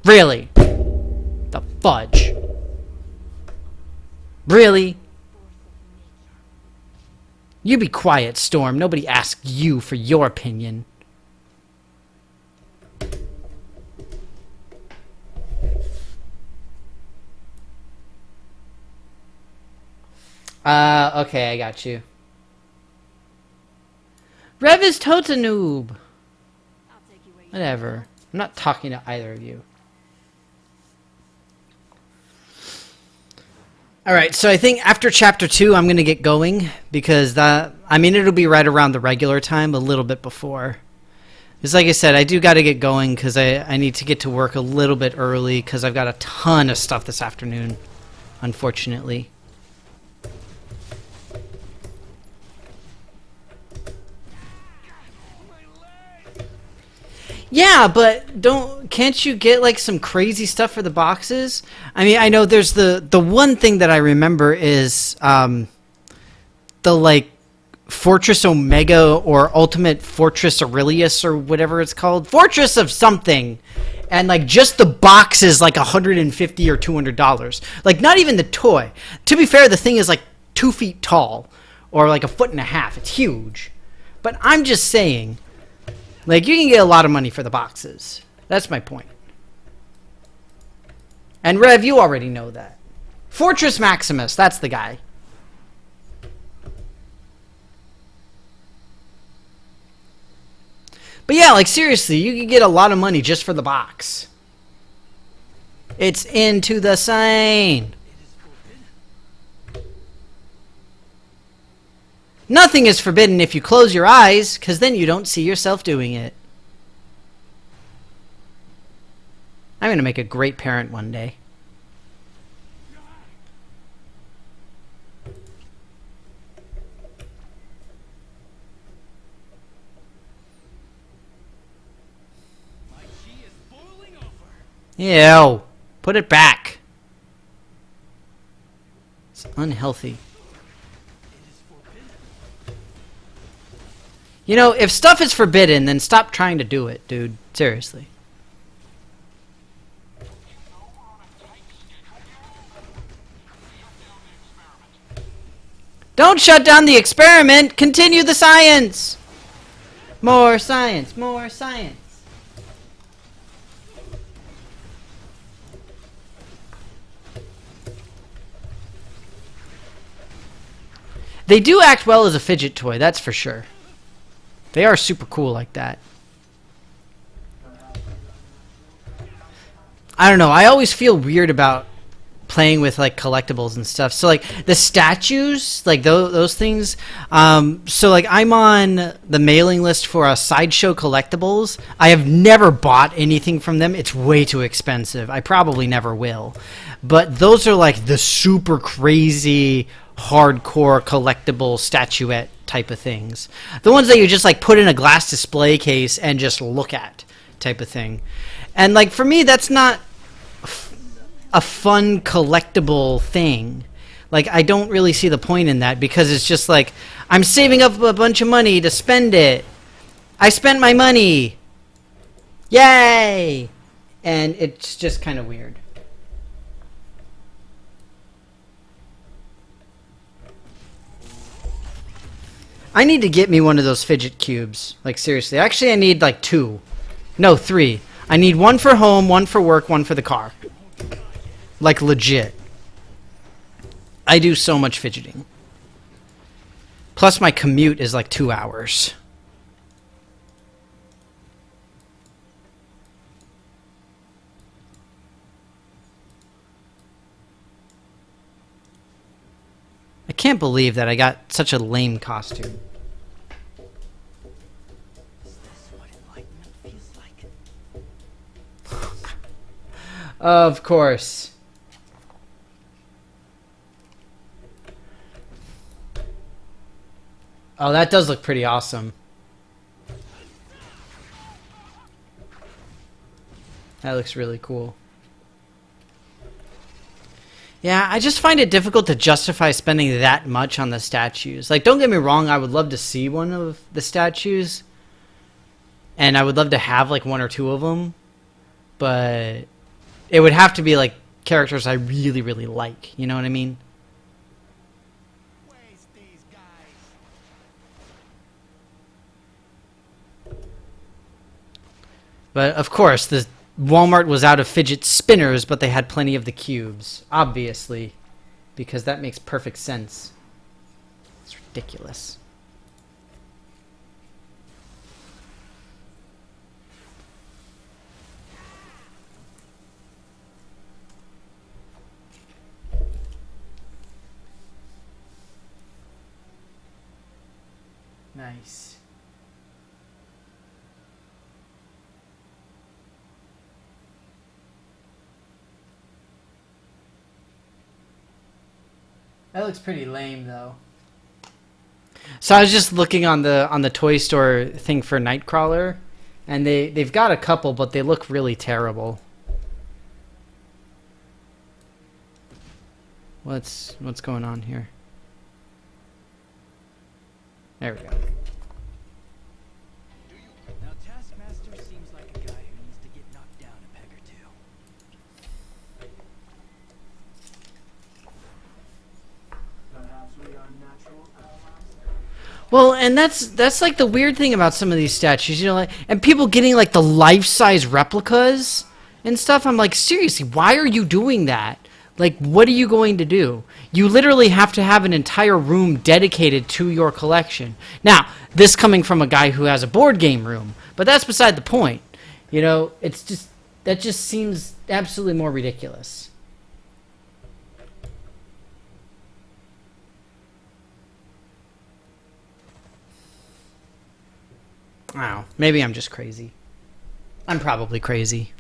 A: Really? The fudge. Really? You be quiet, Storm. Nobody asked you for your opinion. Okay, I got you. Rev is totes a noob.
C: I'll take you where you
A: Whatever. I'm not talking to either of you. Alright, so I think after chapter 2 I'm going to get going because I mean it'll be right around the regular time, a little bit before. Because like I said, I do got to get going because I need to get to work a little bit early because I've got a ton of stuff this afternoon, unfortunately. Yeah, but can't you get like some crazy stuff for the boxes? I mean, I know there's the one thing that I remember is the like Fortress Omega or Ultimate Fortress Aurelius or whatever it's called. Fortress of something. And like just the box is like $150 or $200. Like not even the toy. To be fair, the thing is like 2 feet tall or like 1.5 feet. It's huge. But I'm just saying, like, you can get a lot of money for the boxes. That's my point. And Rev, you already know that. Fortress Maximus, that's the guy. But yeah, like, seriously, you can get a lot of money just for the box. It's into the sign. Nothing is forbidden if you close your eyes, because then you don't see yourself doing it. I'm going to make a great parent one day.
B: My chi is boiling over.
A: Ew. Put it back. It's unhealthy. You know, if stuff is forbidden, then stop trying to do it, dude. Seriously. Don't shut down the experiment! Continue the science! More science, more science. They do act well as a fidget toy, that's for sure. They are super cool like that. I don't know. I always feel weird about playing with like collectibles and stuff. So like the statues, like those things. So like I'm on the mailing list for a Sideshow Collectibles. I have never bought anything from them. It's way too expensive. I probably never will. But those are like the super crazy hardcore collectible statuette type of things. The ones that you just like put in a glass display case and just look at type of thing. And like for me, that's not a fun collectible thing. Like I don't really see the point in that because it's just like I'm saving up a bunch of money to spend it. I spent my money. Yay! And it's just kind of weird. I need to get me one of those fidget cubes. Like, seriously. Actually, I need, like, 2. No, 3. I need 1 for home, 1 for work, 1 for the car. Like, legit. I do so much fidgeting. Plus, my commute is, like, 2 hours. I can't believe that I got such a lame costume.
B: Is this what enlightenment feels like?
A: Of course. Oh, that does look pretty awesome. That looks really cool. Yeah, I just find it difficult to justify spending that much on the statues. Like, don't get me wrong, I would love to see one of the statues. And I would love to have, like, one or two of them. But it would have to be, like, characters I really, really like. You know what I mean?
B: Waste these guys.
A: But, of course, the Walmart was out of fidget spinners, but they had plenty of the cubes. Obviously. Because that makes perfect sense. It's ridiculous. Nice. That looks pretty lame, though. So I was just looking on the toy store thing for Nightcrawler, and they've got a couple, but they look really terrible. What's going on here? There we go.
B: Now Taskmaster seems like a guy who needs to get knocked down a peg or two.
A: Well, and that's like the weird thing about some of these statues, you know, like, and people getting like the life-size replicas and stuff. I'm like, seriously, why are you doing that? Like, what are you going to do? You literally have to have an entire room dedicated to your collection. Now, this coming from a guy who has a board game room, but that's beside the point. You know, it's just, that just seems absolutely more ridiculous. Wow, maybe I'm just crazy. I'm probably crazy.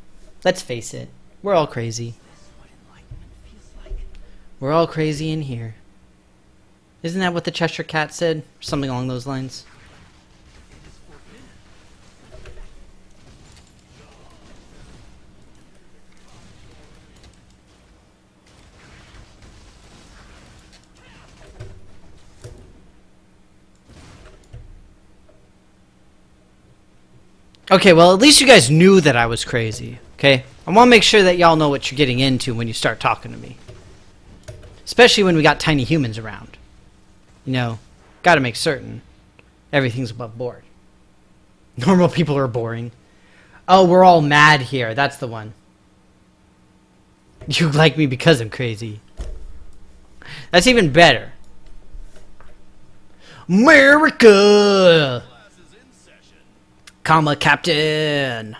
A: Let's face it. We're all crazy. We're all crazy in here. Isn't that what the Cheshire Cat said? Something along those lines. Okay, well, at least you guys knew that I was crazy, okay? I want to make sure that y'all know what you're getting into when you start talking to me. Especially when we got tiny humans around. You know, gotta make certain everything's above board. Normal people are boring. Oh, we're all mad here. That's the one. You like me because I'm crazy. That's even better. America! Comma, Captain!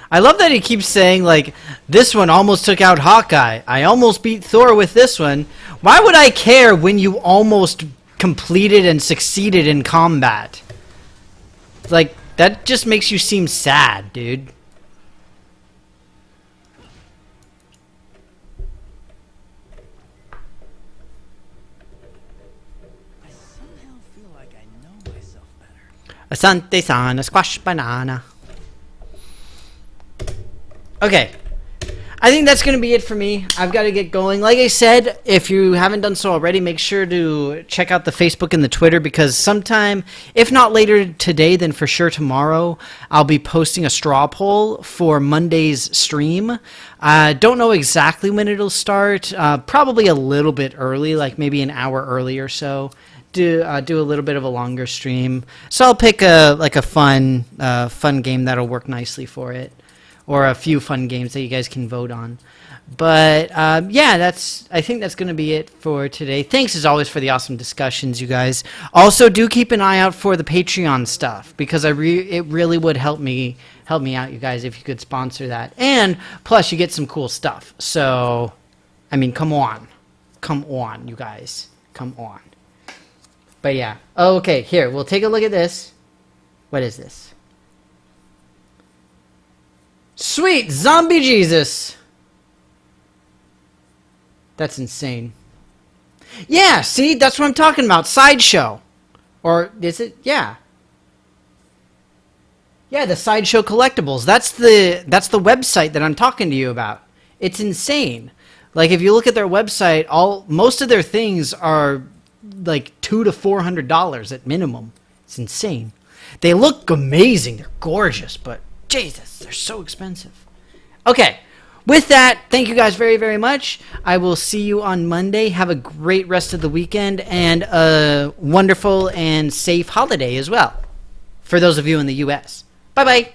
A: I love that he keeps saying, like, this one almost took out Hawkeye. I almost beat Thor with this one. Why would I care when you almost completed and succeeded in combat? Like, that just makes you seem sad, dude.
B: I somehow feel like I know myself better.
A: Asante-san, a squash banana. Okay. I think that's going to be it for me. I've got to get going. Like I said, if you haven't done so already, make sure to check out the Facebook and the Twitter, because sometime, if not later today, then for sure tomorrow, I'll be posting a straw poll for Monday's stream. Don't know exactly when it'll start. Probably a little bit early, like maybe an hour early or so. Do a little bit of a longer stream. So I'll pick a fun game that'll work nicely for it. Or a few fun games that you guys can vote on. But yeah, I think that's going to be it for today. Thanks as always for the awesome discussions, you guys. Also, do keep an eye out for the Patreon stuff, because it really would help me out, you guys, if you could sponsor that. And plus, you get some cool stuff. So, I mean, come on, you guys, come on. But yeah, okay. Here, we'll take a look at this. What is this? Sweet zombie Jesus. That's insane. Yeah, see, that's what I'm talking about. Sideshow. Or is it? Yeah. Yeah, the Sideshow Collectibles. That's the website that I'm talking to you about. It's insane. Like if you look at their website, most of their things are like $200 to $400 at minimum. It's insane. They look amazing. They're gorgeous, but Jesus, they're so expensive. Okay. With that, thank you guys very, very much. I will see you on Monday. Have a great rest of the weekend and a wonderful and safe holiday as well for those of you in the U.S. Bye-bye.